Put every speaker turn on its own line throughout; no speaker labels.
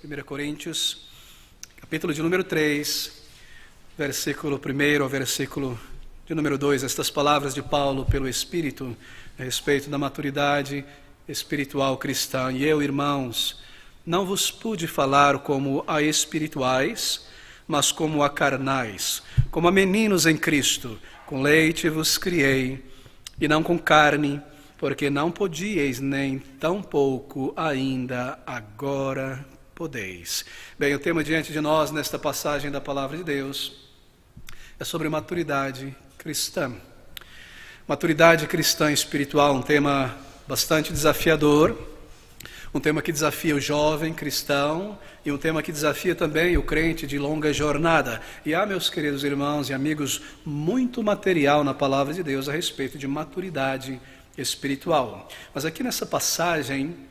1 Coríntios, capítulo de número 3, versículo 1 ao versículo de número 2, estas palavras de Paulo pelo Espírito a respeito da maturidade espiritual cristã. E eu, irmãos, não vos pude falar como a espirituais, mas como a carnais, como a meninos em Cristo. Com leite vos criei, e não com carne, porque não podíeis, nem tampouco ainda agora podeis. Bem, o tema diante de nós, nesta passagem da Palavra de Deus, é sobre maturidade cristã. Maturidade cristã espiritual, um tema bastante desafiador, um tema que desafia o jovem cristão e um tema que desafia também o crente de longa jornada. E há, meus queridos irmãos e amigos, muito material na Palavra de Deus a respeito de maturidade espiritual. Mas aqui nessa passagem,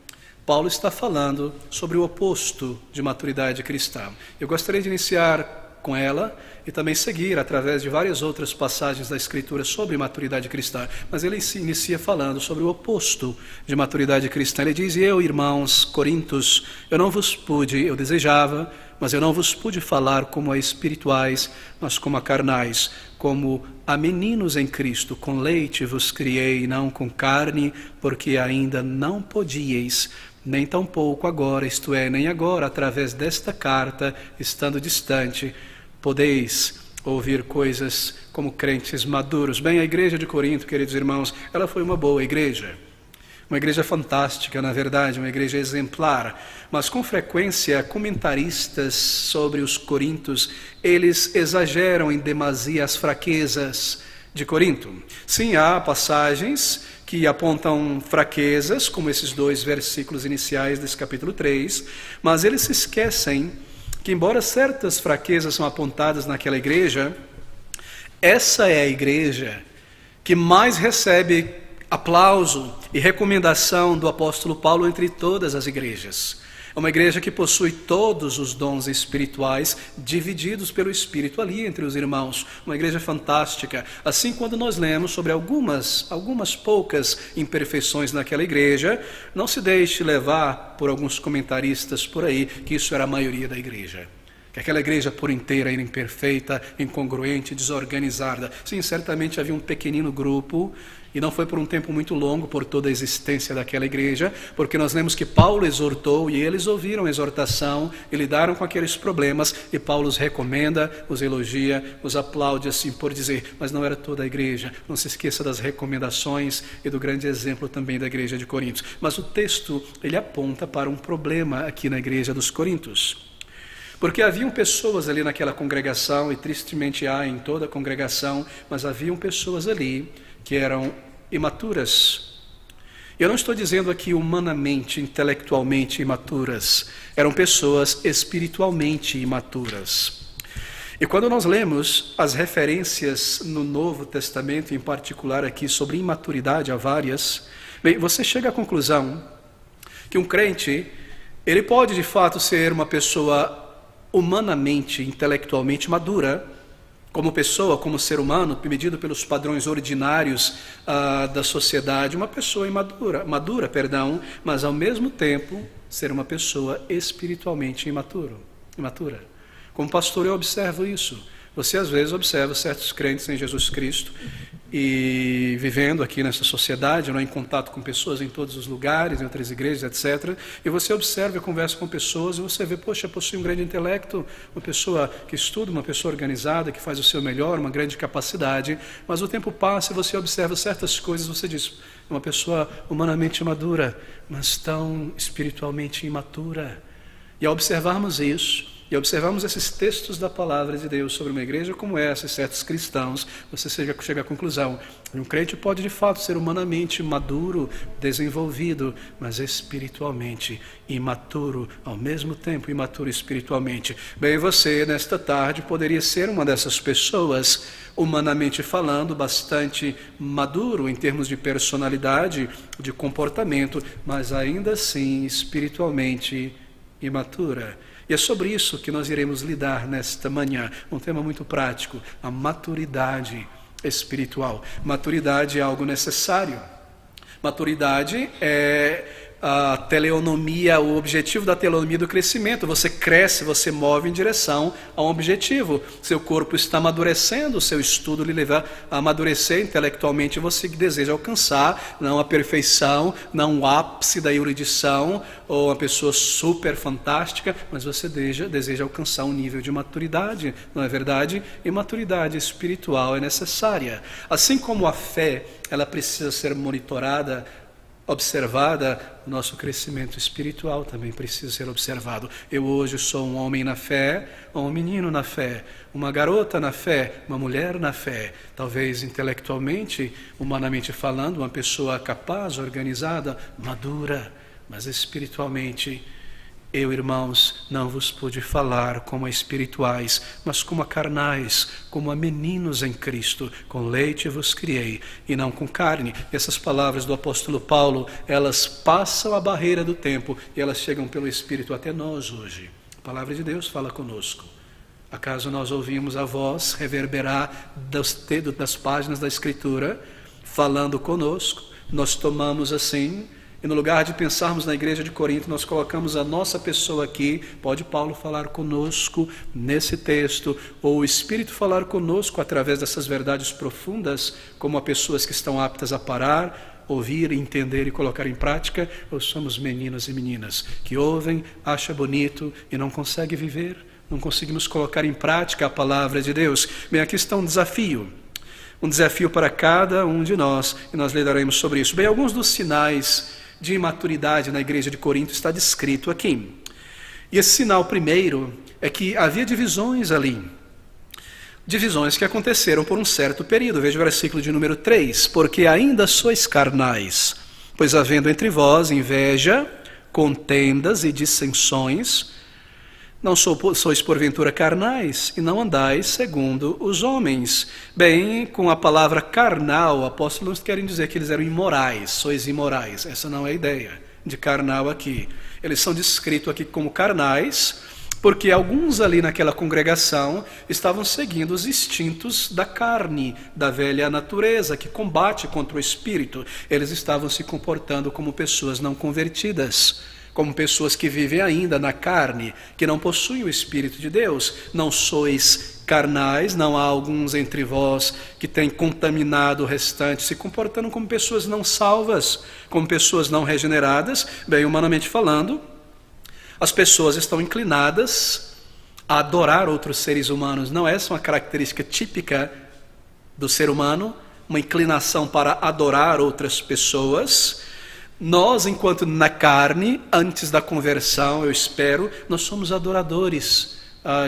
Paulo está falando sobre o oposto de maturidade cristã. Eu gostaria de iniciar com ela e também seguir através de várias outras passagens da Escritura sobre maturidade cristã. Mas ele se inicia falando sobre o oposto de maturidade cristã. Ele diz: eu, irmãos, Coríntios, eu desejava, mas eu não vos pude falar como a espirituais, mas como a carnais, como a meninos em Cristo. Com leite vos criei, não com carne, porque ainda não podíeis, nem tampouco agora, isto é, nem agora, através desta carta, estando distante, podeis ouvir coisas como crentes maduros. Bem, a igreja de Corinto, queridos irmãos, ela foi uma boa igreja. Uma igreja fantástica, na verdade, uma igreja exemplar. Mas com frequência, comentaristas sobre os coríntios, eles exageram em demasia as fraquezas de Corinto. Sim, há passagens que apontam fraquezas, como esses 2 versículos iniciais desse capítulo 3, mas eles se esquecem que, embora certas fraquezas são apontadas naquela igreja, essa é a igreja que mais recebe aplauso e recomendação do apóstolo Paulo entre todas as igrejas. É uma igreja que possui todos os dons espirituais divididos pelo Espírito ali entre os irmãos. Uma igreja fantástica. Assim, quando nós lemos sobre algumas poucas imperfeições naquela igreja, não se deixe levar por alguns comentaristas por aí que isso era a maioria da igreja. Que aquela igreja por inteira era imperfeita, incongruente, desorganizada. Sim, certamente havia um pequenino grupo, e não foi por um tempo muito longo, por toda a existência daquela igreja, porque nós lemos que Paulo exortou, e eles ouviram a exortação, e lidaram com aqueles problemas, e Paulo os recomenda, os elogia, os aplaude, assim por dizer. Mas não era toda a igreja. Não se esqueça das recomendações e do grande exemplo também da igreja de Corinto. Mas o texto, ele aponta para um problema aqui na igreja dos Coríntios. Porque haviam pessoas ali naquela congregação, e tristemente há em toda a congregação, mas haviam pessoas ali que eram imaturas. Eu não estou dizendo aqui humanamente, intelectualmente imaturas. Eram pessoas espiritualmente imaturas. E quando nós lemos as referências no Novo Testamento, em particular aqui sobre imaturidade, há várias, bem, você chega à conclusão que um crente, ele pode de fato ser uma pessoa humanamente, intelectualmente madura, como pessoa, como ser humano, medido pelos padrões ordinários da sociedade, uma pessoa madura, mas ao mesmo tempo ser uma pessoa espiritualmente imatura. Como pastor eu observo isso. Você às vezes observa certos crentes em Jesus Cristo e vivendo aqui nessa sociedade, não em contato com pessoas em todos os lugares, em outras igrejas, etc. E você observa e conversa com pessoas e você vê, poxa, possui um grande intelecto, uma pessoa que estuda, uma pessoa organizada, que faz o seu melhor, uma grande capacidade, mas o tempo passa e você observa certas coisas, você diz, uma pessoa humanamente madura, mas tão espiritualmente imatura. E ao observarmos isso, e observamos esses textos da Palavra de Deus sobre uma igreja como essa, e certos cristãos, você chega à conclusão: um crente pode de fato ser humanamente maduro, desenvolvido, mas espiritualmente imaturo, ao mesmo tempo imaturo espiritualmente. Bem, você nesta tarde poderia ser uma dessas pessoas, humanamente falando, bastante maduro em termos de personalidade, de comportamento, mas ainda assim espiritualmente imatura. E é sobre isso que nós iremos lidar nesta manhã, um tema muito prático, a maturidade espiritual. Maturidade é algo necessário. Maturidade é a teleonomia, o objetivo da teleonomia do crescimento. Você cresce, você move em direção a um objetivo. Seu corpo está amadurecendo, o seu estudo lhe leva a amadurecer intelectualmente. Você deseja alcançar, não a perfeição, não o ápice da erudição, ou uma pessoa super fantástica, mas você deseja alcançar um nível de maturidade, não é verdade? E maturidade espiritual é necessária. Assim como a fé, ela precisa ser monitorada, observada, o nosso crescimento espiritual também precisa ser observado. Eu hoje sou um homem na fé, um menino na fé, uma garota na fé, uma mulher na fé. Talvez intelectualmente, humanamente falando, uma pessoa capaz, organizada, madura, mas espiritualmente, eu, irmãos, não vos pude falar como a espirituais, mas como a carnais, como a meninos em Cristo. Com leite vos criei, e não com carne. Essas palavras do apóstolo Paulo, elas passam a barreira do tempo, e elas chegam pelo Espírito até nós hoje. A palavra de Deus fala conosco. Acaso nós ouvimos a voz reverberar das páginas da Escritura, falando conosco? Nós tomamos assim... E no lugar de pensarmos na igreja de Corinto, nós colocamos a nossa pessoa aqui. Pode Paulo falar conosco nesse texto, ou o Espírito falar conosco através dessas verdades profundas, como a pessoas que estão aptas a parar, ouvir, entender e colocar em prática, ou somos meninos e meninas que ouvem, acham bonito e não conseguem viver, não conseguimos colocar em prática a palavra de Deus. Bem, aqui está um desafio para cada um de nós, e nós lidaremos sobre isso. Bem, alguns dos sinais de imaturidade na igreja de Corinto está descrito aqui. E esse sinal primeiro é que havia divisões ali. Divisões que aconteceram por um certo período. Veja o versículo de número 3. Porque ainda sois carnais, pois havendo entre vós inveja, contendas e dissensões, não sois porventura carnais, e não andais segundo os homens. Bem, com a palavra carnal, apóstolos querem dizer que eles eram imorais, sois imorais. Essa não é a ideia de carnal aqui. Eles são descritos aqui como carnais, porque alguns ali naquela congregação estavam seguindo os instintos da carne, da velha natureza, que combate contra o espírito. Eles estavam se comportando como pessoas não convertidas, como pessoas que vivem ainda na carne, que não possuem o Espírito de Deus. Não sois carnais, não há alguns entre vós que têm contaminado o restante, se comportando como pessoas não salvas, como pessoas não regeneradas. Bem, humanamente falando, as pessoas estão inclinadas a adorar outros seres humanos. Não é essa uma característica típica do ser humano, uma inclinação para adorar outras pessoas? Nós, enquanto na carne, antes da conversão, eu espero, nós somos adoradores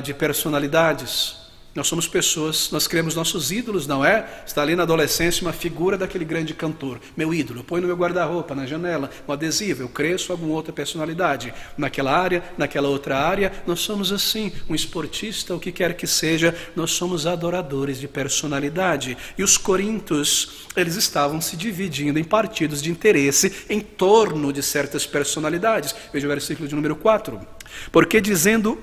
de personalidades. Nós somos pessoas, nós criamos nossos ídolos, não é? Está ali na adolescência uma figura daquele grande cantor. Meu ídolo, eu ponho no meu guarda-roupa, na janela, um adesivo, eu cresço alguma outra personalidade. Naquela área, naquela outra área, nós somos assim, um esportista, o que quer que seja, nós somos adoradores de personalidade. E os coríntios, eles estavam se dividindo em partidos de interesse em torno de certas personalidades. Veja o versículo de número 4. Porque dizendo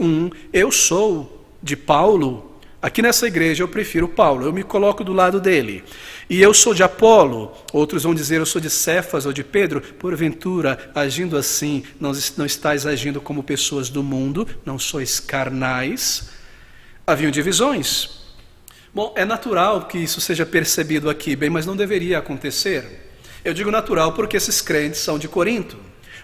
eu sou de Paulo, aqui nessa igreja eu prefiro Paulo, eu me coloco do lado dele. E eu sou de Apolo, outros vão dizer eu sou de Cefas ou de Pedro. Porventura, agindo assim, não estáis agindo como pessoas do mundo, não sois carnais. Haviam divisões. Bom, é natural que isso seja percebido aqui, bem, mas não deveria acontecer. Eu digo natural porque esses crentes são de Corinto,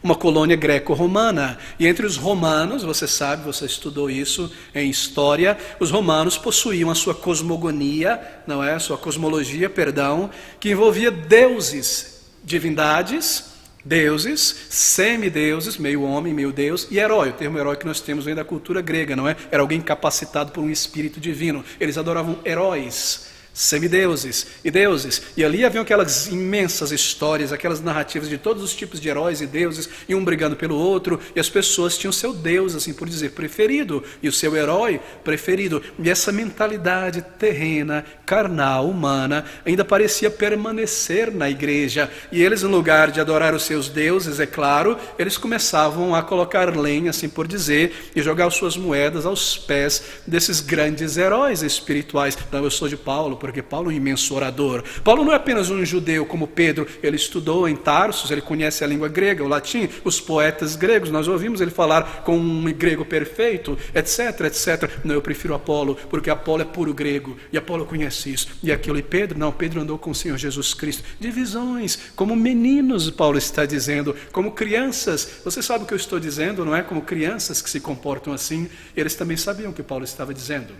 uma colônia greco-romana. E entre os romanos, você sabe, você estudou isso em história, os romanos possuíam a sua cosmogonia, não é? Sua cosmologia, perdão, que envolvia deuses, divindades, deuses, semideuses, meio homem, meio Deus, e herói. O termo herói que nós temos vem da cultura grega, não é? Era alguém capacitado por um espírito divino. Eles adoravam heróis, semideuses e deuses, e ali haviam aquelas imensas histórias, aquelas narrativas de todos os tipos de heróis e deuses, e um brigando pelo outro, e as pessoas tinham seu deus, assim por dizer, preferido, e o seu herói preferido, e essa mentalidade terrena, carnal, humana, ainda parecia permanecer na igreja, e eles, no lugar de adorar os seus deuses, é claro, eles começavam a colocar lenha, assim por dizer, e jogar suas moedas aos pés desses grandes heróis espirituais. Não, eu sou de Paulo, porque Paulo é um imenso orador. Paulo não é apenas um judeu como Pedro, ele estudou em Tarsus, ele conhece a língua grega, o latim, os poetas gregos, nós ouvimos ele falar com um grego perfeito, etc, etc. Não, eu prefiro Apolo, porque Apolo é puro grego, e Apolo conhece isso, e aquilo. E Pedro, não, Pedro andou com o Senhor Jesus Cristo. Divisões, como meninos, Paulo está dizendo, como crianças. Você sabe o que eu estou dizendo, não é? Como crianças que se comportam assim, eles também sabiam o que Paulo estava dizendo.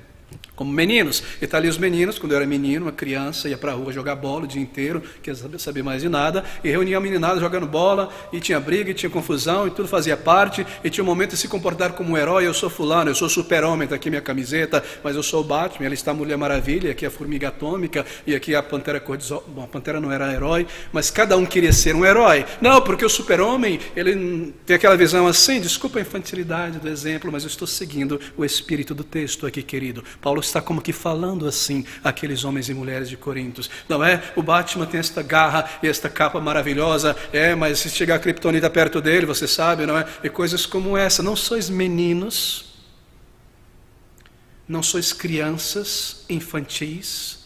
Como meninos, e está ali os meninos, quando eu era menino, uma criança, ia para a rua jogar bola o dia inteiro, quer saber mais de nada, e reunia a meninada jogando bola, e tinha briga, e tinha confusão, e tudo fazia parte, e tinha um momento de se comportar como um herói. Eu sou fulano, eu sou super-homem, está aqui minha camiseta, mas eu sou o Batman, ali está a Mulher Maravilha, aqui a Formiga Atômica, e aqui a Pantera Cor-de-Rosa. Bom, a Pantera não era herói, mas cada um queria ser um herói. Não, porque o super-homem, ele tem aquela visão assim, desculpa a infantilidade do exemplo, mas eu estou seguindo o espírito do texto aqui, querido. Paulo está como que falando assim àqueles homens e mulheres de Corinto. Não é? O Batman tem esta garra e esta capa maravilhosa, mas se chegar a Kryptonita perto dele, você sabe, não é? E coisas como essa. Não sois meninos, não sois crianças infantis,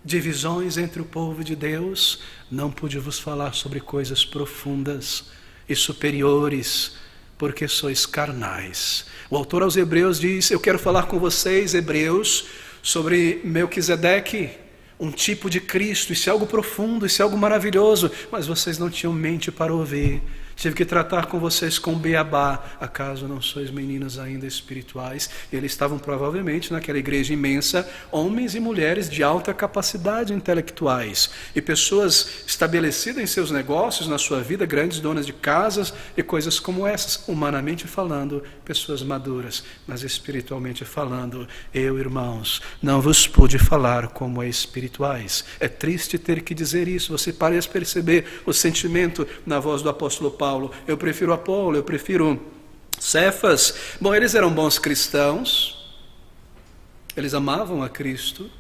divisões entre o povo de Deus. Não pude vos falar sobre coisas profundas e superiores, porque sois carnais. O autor aos Hebreus diz: eu quero falar com vocês, hebreus, sobre Melquisedeque, um tipo de Cristo. Isso é algo profundo, isso é algo maravilhoso, mas vocês não tinham mente para ouvir. Tive que tratar com vocês com beabá. Acaso não sois meninos ainda espirituais? Eles estavam provavelmente naquela igreja imensa, homens e mulheres de alta capacidade intelectuais, e pessoas estabelecidas em seus negócios, na sua vida, grandes donas de casas e coisas como essas. Humanamente falando, pessoas maduras, mas espiritualmente falando, eu, irmãos, não vos pude falar como espirituais. É triste ter que dizer isso. Você parece perceber o sentimento na voz do apóstolo Paulo. Eu prefiro Apolo, eu prefiro Cefas. Bom, eles eram bons cristãos, eles amavam a Cristo,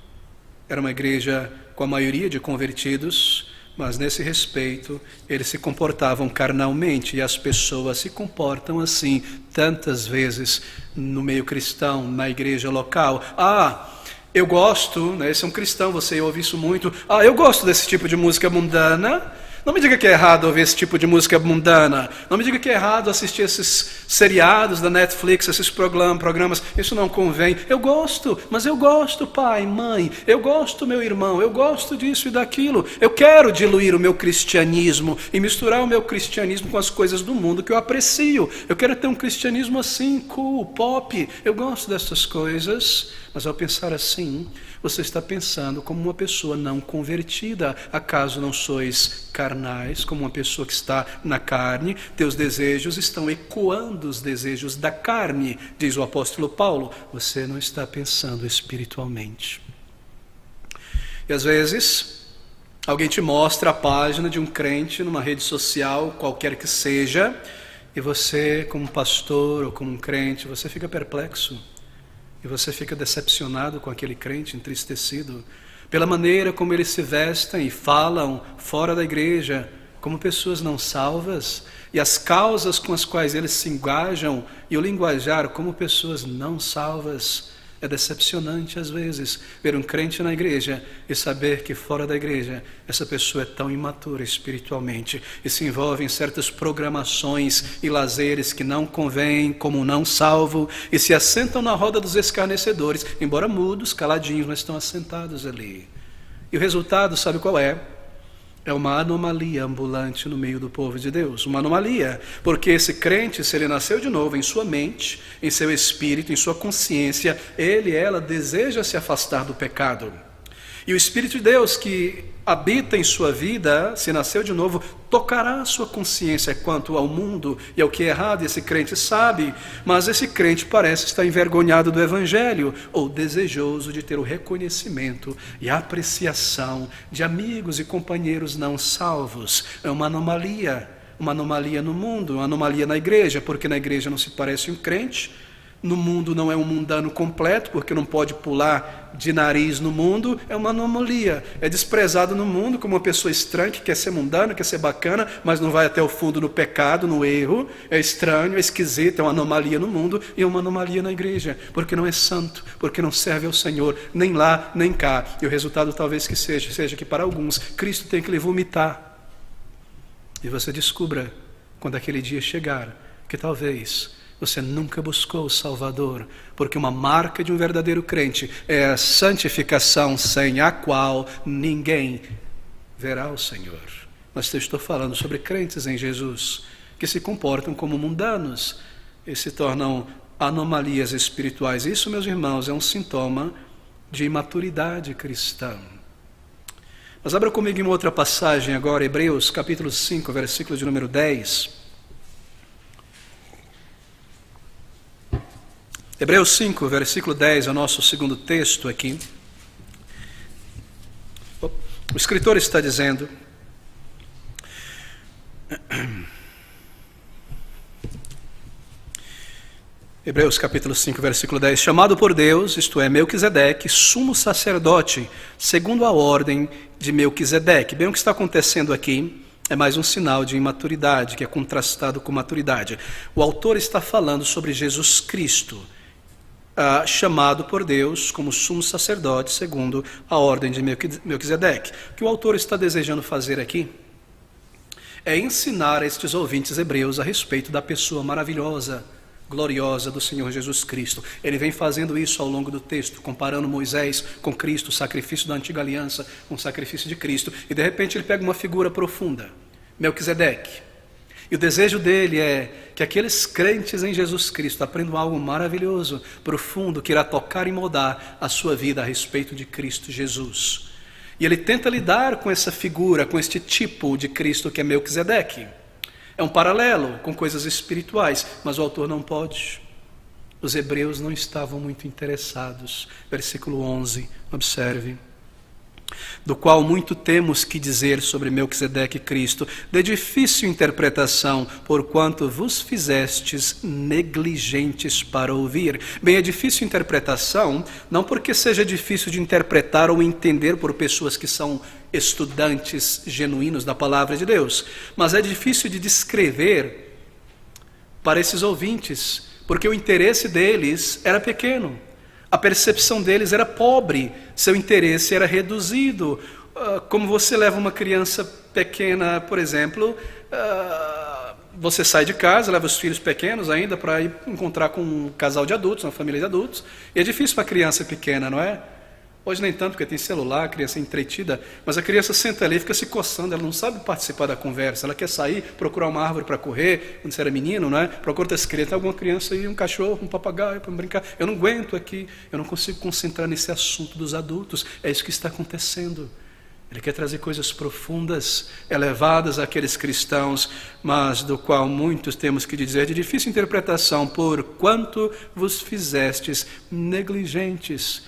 era uma igreja com a maioria de convertidos, mas nesse respeito eles se comportavam carnalmente, e as pessoas se comportam assim tantas vezes no meio cristão, na igreja local. Eu gosto, né, esse é um cristão, você ouve isso muito, eu gosto desse tipo de música mundana. Não me diga que é errado ouvir esse tipo de música mundana. Não me diga que é errado assistir esses seriados da Netflix, esses programas. Isso não convém. Eu gosto, mas eu gosto, pai, mãe. Eu gosto, meu irmão. Eu gosto disso e daquilo. Eu quero diluir o meu cristianismo e misturar o meu cristianismo com as coisas do mundo que eu aprecio. Eu quero ter um cristianismo assim, cool, pop. Eu gosto dessas coisas. Mas ao pensar assim, você está pensando como uma pessoa não convertida. Acaso não sois carnais, como uma pessoa que está na carne? Teus desejos estão ecoando os desejos da carne, diz o apóstolo Paulo. Você não está pensando espiritualmente. E às vezes, alguém te mostra a página de um crente numa rede social, qualquer que seja, e você, como pastor ou como um crente, você fica perplexo. E você fica decepcionado com aquele crente, entristecido, pela maneira como eles se vestem e falam fora da igreja, como pessoas não salvas, e as causas com as quais eles se engajam, e o linguajar como pessoas não salvas. É decepcionante às vezes ver um crente na igreja e saber que fora da igreja essa pessoa é tão imatura espiritualmente e se envolve em certas programações e lazeres que não convêm, como um não salvo, e se assentam na roda dos escarnecedores, embora mudos, caladinhos, mas estão assentados ali. E o resultado, sabe qual é? É uma anomalia ambulante no meio do povo de Deus. Uma anomalia, porque esse crente, se ele nasceu de novo em sua mente, em seu espírito, em sua consciência, ela deseja se afastar do pecado. E o Espírito de Deus que habita em sua vida, se nasceu de novo, tocará a sua consciência quanto ao mundo e ao que é errado. Esse crente sabe, mas esse crente parece estar envergonhado do Evangelho, ou desejoso de ter o reconhecimento e a apreciação de amigos e companheiros não salvos. É uma anomalia no mundo, uma anomalia na igreja, porque na igreja não se parece um crente, no mundo não é um mundano completo, porque não pode pular de nariz no mundo, é uma anomalia. É desprezado no mundo como uma pessoa estranha, que quer ser mundano, quer ser bacana, mas não vai até o fundo no pecado, no erro. É estranho, é esquisito, é uma anomalia no mundo e é uma anomalia na igreja, porque não é santo, porque não serve ao Senhor, nem lá, nem cá. E o resultado talvez que seja que para alguns, Cristo tem que lhe vomitar. E você descubra, quando aquele dia chegar, que talvez você nunca buscou o Salvador, porque uma marca de um verdadeiro crente é a santificação, sem a qual ninguém verá o Senhor. Mas eu estou falando sobre crentes em Jesus, que se comportam como mundanos e se tornam anomalias espirituais. Isso, meus irmãos, é um sintoma de imaturidade cristã. Mas abra comigo em uma outra passagem agora, Hebreus capítulo 5, versículo de número 10. Hebreus 5, versículo 10 é o nosso segundo texto aqui. O escritor está dizendo: Hebreus capítulo 5, versículo 10, chamado por Deus, isto é, Melquisedeque, sumo sacerdote, segundo a ordem de Melquisedeque. Bem, o que está acontecendo aqui é mais um sinal de imaturidade, que é contrastado com maturidade. O autor está falando sobre Jesus Cristo, chamado por Deus como sumo sacerdote, segundo a ordem de Melquisedeque. O que o autor está desejando fazer aqui é ensinar a estes ouvintes hebreus a respeito da pessoa maravilhosa, gloriosa do Senhor Jesus Cristo. Ele vem fazendo isso ao longo do texto, comparando Moisés com Cristo, o sacrifício da antiga aliança com o sacrifício de Cristo, e de repente ele pega uma figura profunda, Melquisedeque. E o desejo dele é que aqueles crentes em Jesus Cristo aprendam algo maravilhoso, profundo, que irá tocar e moldar a sua vida a respeito de Cristo Jesus. E ele tenta lidar com essa figura, com este tipo de Cristo que é Melquisedeque. É um paralelo com coisas espirituais, mas o autor não pode. Os hebreus não estavam muito interessados. Versículo 11, observe. Do qual muito temos que dizer sobre Melquisedeque e Cristo, de difícil interpretação, porquanto vos fizestes negligentes para ouvir. Bem, é difícil interpretação, não porque seja difícil de interpretar ou entender por pessoas que são estudantes genuínos da palavra de Deus, mas é difícil de descrever para esses ouvintes, porque o interesse deles era pequeno. A percepção deles era pobre, seu interesse era reduzido. Como você leva uma criança pequena, por exemplo, você sai de casa, leva os filhos pequenos ainda para ir encontrar com um casal de adultos, uma família de adultos. E é difícil para a criança pequena, não é? Hoje nem tanto, porque tem celular, a criança é entretida, mas a criança senta ali e fica se coçando, ela não sabe participar da conversa, ela quer sair, procurar uma árvore para correr, quando você era menino, não é? Procura outras crianças, tem alguma criança aí, um cachorro, um papagaio para brincar, eu não aguento aqui, eu não consigo concentrar nesse assunto dos adultos, é isso que está acontecendo. Ele quer trazer coisas profundas, elevadas àqueles cristãos, mas do qual muitos temos que dizer de difícil interpretação, porquanto vos fizestes negligentes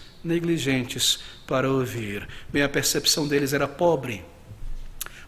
para ouvir. Bem, a percepção deles era pobre.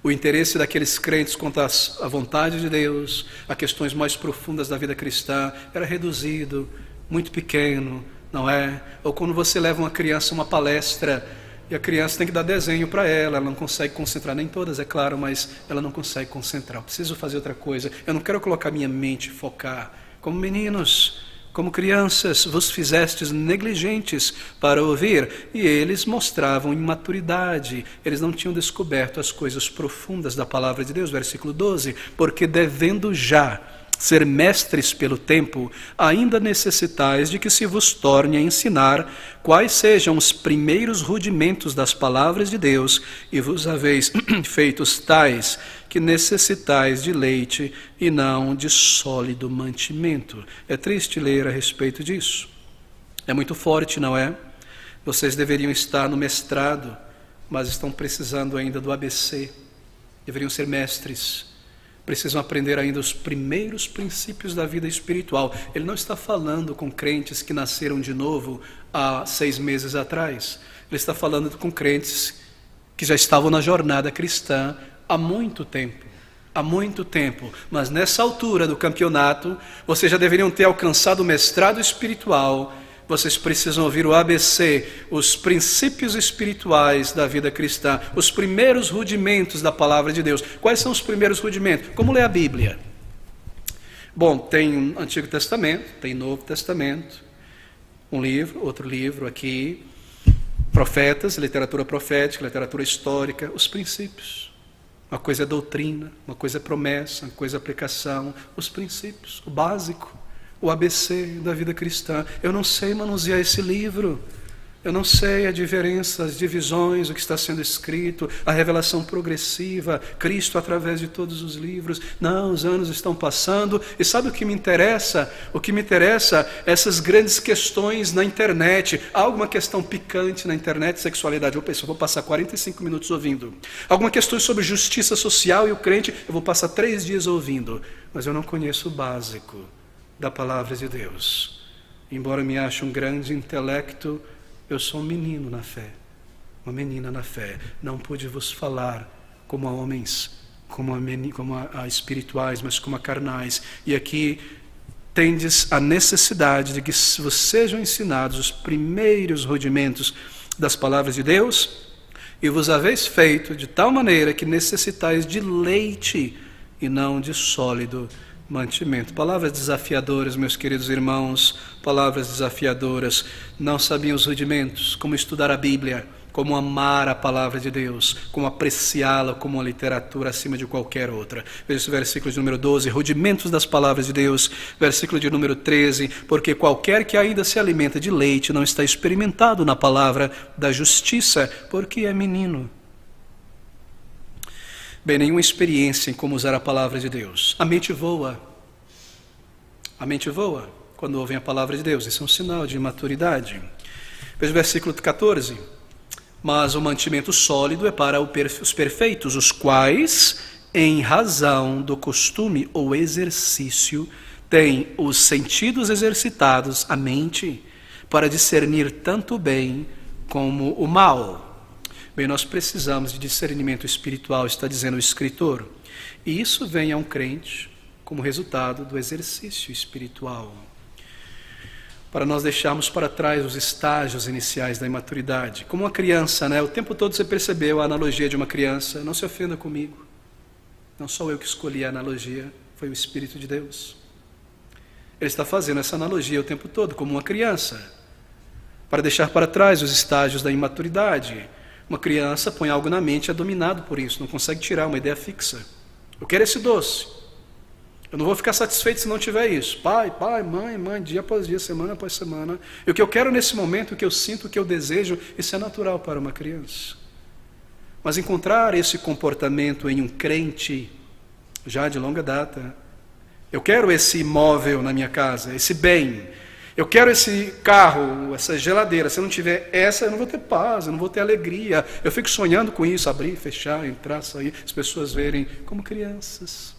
O interesse daqueles crentes quanto à vontade de Deus, a questões mais profundas da vida cristã, era reduzido, muito pequeno, não é? Ou quando você leva uma criança a uma palestra e a criança tem que dar desenho para ela não consegue concentrar, nem todas, é claro, mas ela não consegue concentrar. Eu preciso fazer outra coisa, eu não quero colocar minha mente, focar. Como meninos, como crianças, vos fizestes negligentes para ouvir, e eles mostravam imaturidade, eles não tinham descoberto as coisas profundas da palavra de Deus. Versículo 12, porque devendo já ser mestres pelo tempo, ainda necessitais de que se vos torne a ensinar quais sejam os primeiros rudimentos das palavras de Deus, e vos haveis feitos tais que necessitais de leite e não de sólido mantimento. É triste ler a respeito disso. É muito forte, não é? Vocês deveriam estar no mestrado, mas estão precisando ainda do ABC. Deveriam ser mestres. Precisam aprender ainda os primeiros princípios da vida espiritual. Ele não está falando com crentes que nasceram de novo há 6 meses atrás. Ele está falando com crentes que já estavam na jornada cristã há muito tempo. há muito tempo, mas nessa altura do campeonato, vocês já deveriam ter alcançado o mestrado espiritual. Vocês precisam ouvir o ABC, os princípios espirituais da vida cristã, os primeiros rudimentos da palavra de Deus. Quais são os primeiros rudimentos? Como ler a Bíblia? Bom, tem Antigo Testamento, tem Novo Testamento, um livro, outro livro aqui, profetas, literatura profética, literatura histórica, os princípios. Uma coisa é doutrina, uma coisa é promessa, uma coisa é aplicação, os princípios, o básico, o ABC da vida cristã. Eu não sei manusear esse livro, eu não sei a diferença, as divisões, o que está sendo escrito, a revelação progressiva, Cristo através de todos os livros. Não, os anos estão passando, e sabe o que me interessa? O que me interessa é essas grandes questões na internet. Há alguma questão picante na internet, sexualidade, eu vou passar 45 minutos ouvindo. Alguma questão sobre justiça social e o crente, eu vou passar 3 dias ouvindo. Mas eu não conheço o básico da palavra de Deus. Embora me ache um grande intelecto, eu sou um menino na fé, uma menina na fé. Não pude vos falar como a homens, como a espirituais, mas como a carnais. E aqui tendes a necessidade de que vos sejam ensinados os primeiros rudimentos das palavras de Deus, e vos haveis feito de tal maneira que necessitais de leite e não de sólido mantimento. Palavras desafiadoras, meus queridos irmãos, palavras desafiadoras. Não sabiam os rudimentos, como estudar a Bíblia, como amar a palavra de Deus, como apreciá-la como uma literatura acima de qualquer outra. Veja esse versículo de número 12, rudimentos das palavras de Deus. Versículo de número 13, porque qualquer que ainda se alimenta de leite não está experimentado na palavra da justiça, porque é menino. Bem, nenhuma experiência em como usar a palavra de Deus. A mente voa. A mente voa quando ouvem a palavra de Deus. Isso é um sinal de imaturidade. Veja o versículo 14. Mas o mantimento sólido é para os perfeitos, os quais, em razão do costume ou exercício, têm os sentidos exercitados, a mente, para discernir tanto o bem como o mal. Bem, nós precisamos de discernimento espiritual, está dizendo o escritor. E isso vem a um crente como resultado do exercício espiritual. Para nós deixarmos para trás os estágios iniciais da imaturidade. Como uma criança, né? O tempo todo você percebeu a analogia de uma criança. Não se ofenda comigo. Não sou eu que escolhi a analogia, foi o Espírito de Deus. Ele está fazendo essa analogia o tempo todo, como uma criança. Para deixar para trás os estágios da imaturidade. Uma criança põe algo na mente e é dominado por isso, não consegue tirar uma ideia fixa. Eu quero esse doce. Eu não vou ficar satisfeito se não tiver isso. Pai, mãe, dia após dia, semana após semana. E o que eu quero nesse momento, o que eu sinto, o que eu desejo, isso é natural para uma criança. Mas encontrar esse comportamento em um crente, já de longa data, eu quero esse imóvel na minha casa, esse bem. Eu quero esse carro, essa geladeira. Se eu não tiver essa, eu não vou ter paz, eu não vou ter alegria. Eu fico sonhando com isso, abrir, fechar, entrar, sair. As pessoas verem como crianças,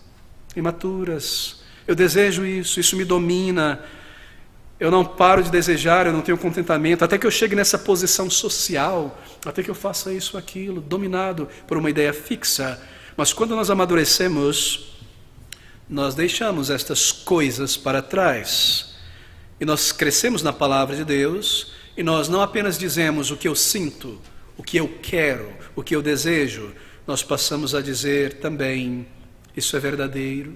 imaturas. Eu desejo isso, isso me domina. Eu não paro de desejar, eu não tenho contentamento. Até que eu chegue nessa posição social, até que eu faça isso, aquilo, dominado por uma ideia fixa. Mas quando nós amadurecemos, nós deixamos estas coisas para trás. E nós crescemos na palavra de Deus, e nós não apenas dizemos o que eu sinto, o que eu quero, o que eu desejo, nós passamos a dizer também, isso é verdadeiro,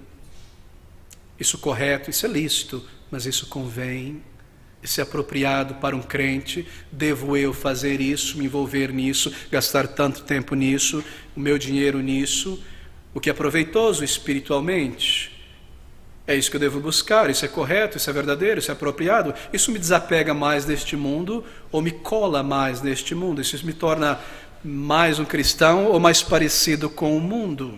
isso correto, isso é lícito, mas isso convém, isso é apropriado para um crente, devo eu fazer isso, me envolver nisso, gastar tanto tempo nisso, o meu dinheiro nisso, o que é proveitoso espiritualmente. É isso que eu devo buscar, isso é correto, isso é verdadeiro, isso é apropriado. Isso me desapega mais deste mundo ou me cola mais neste mundo? Isso me torna mais um cristão ou mais parecido com o mundo?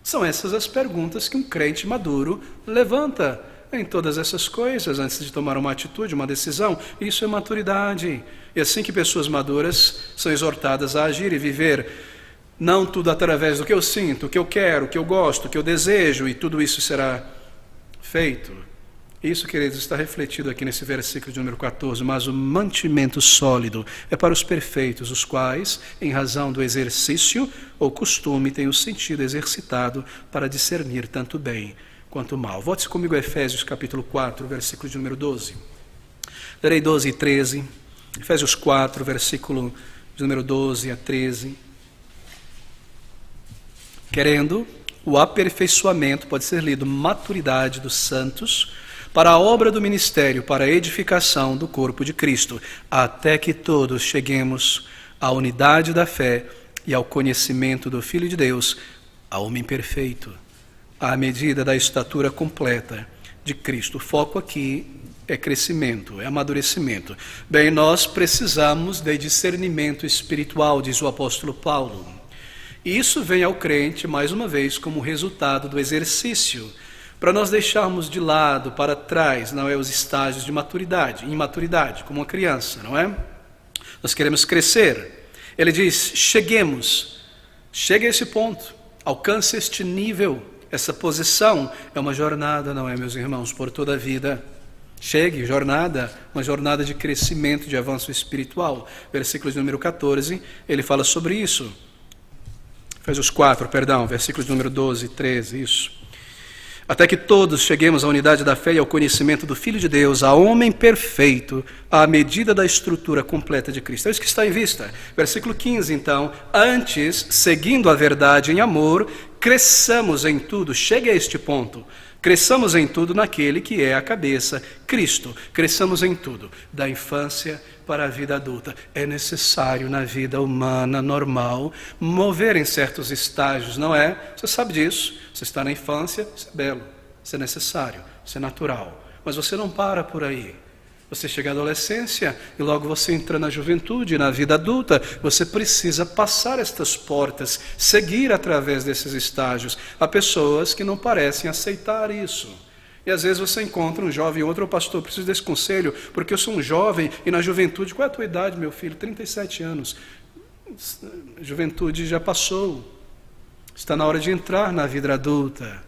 São essas as perguntas que um crente maduro levanta em todas essas coisas antes de tomar uma atitude, uma decisão. Isso é maturidade. E assim que pessoas maduras são exortadas a agir e viver, não tudo através do que eu sinto, o que eu quero, o que eu gosto, o que eu desejo, e tudo isso será feito. Isso, queridos, está refletido aqui nesse versículo de número 14. Mas o mantimento sólido é para os perfeitos, os quais, em razão do exercício ou costume, têm o sentido exercitado para discernir tanto bem quanto mal. Volte comigo a Efésios capítulo 4, versículo de número 12. Lerei 12 e 13. Efésios 4, versículo de número 12 a 13. Querendo o aperfeiçoamento, pode ser lido, maturidade dos santos, para a obra do ministério, para a edificação do corpo de Cristo, até que todos cheguemos à unidade da fé e ao conhecimento do Filho de Deus, ao homem perfeito, à medida da estatura completa de Cristo. O foco aqui é crescimento, é amadurecimento. Bem, nós precisamos de discernimento espiritual, diz o apóstolo Paulo. E isso vem ao crente, mais uma vez, como resultado do exercício, para nós deixarmos de lado, para trás, não é, os estágios de maturidade, imaturidade, como uma criança, não é? Nós queremos crescer. Ele diz, chegue a esse ponto, alcance este nível, essa posição. É uma jornada, não é, meus irmãos, por toda a vida. Chegue, jornada, uma jornada de crescimento, de avanço espiritual. Versículo de número 14, ele fala sobre isso. Efésios 4, versículos de número 12 e 13, isso. Até que todos cheguemos à unidade da fé e ao conhecimento do Filho de Deus, a homem perfeito, à medida da estrutura completa de Cristo. É isso que está em vista. Versículo 15, então. Antes, seguindo a verdade em amor, cresçamos em tudo. Chegue a este ponto. Cresçamos em tudo naquele que é a cabeça, Cristo. Cresçamos em tudo, da infância para a vida adulta. É necessário na vida humana normal mover em certos estágios, não é? Você sabe disso. Você está na infância, isso é belo, isso é necessário, isso é natural. Mas você não para por aí. Você chega à adolescência e logo você entra na juventude, na vida adulta. Você precisa passar estas portas, seguir através desses estágios. Há pessoas que não parecem aceitar isso. E às vezes você encontra um jovem, outro pastor, preciso desse conselho, porque eu sou um jovem e na juventude, qual é a tua idade, meu filho? 37 anos. A juventude já passou. Está na hora de entrar na vida adulta.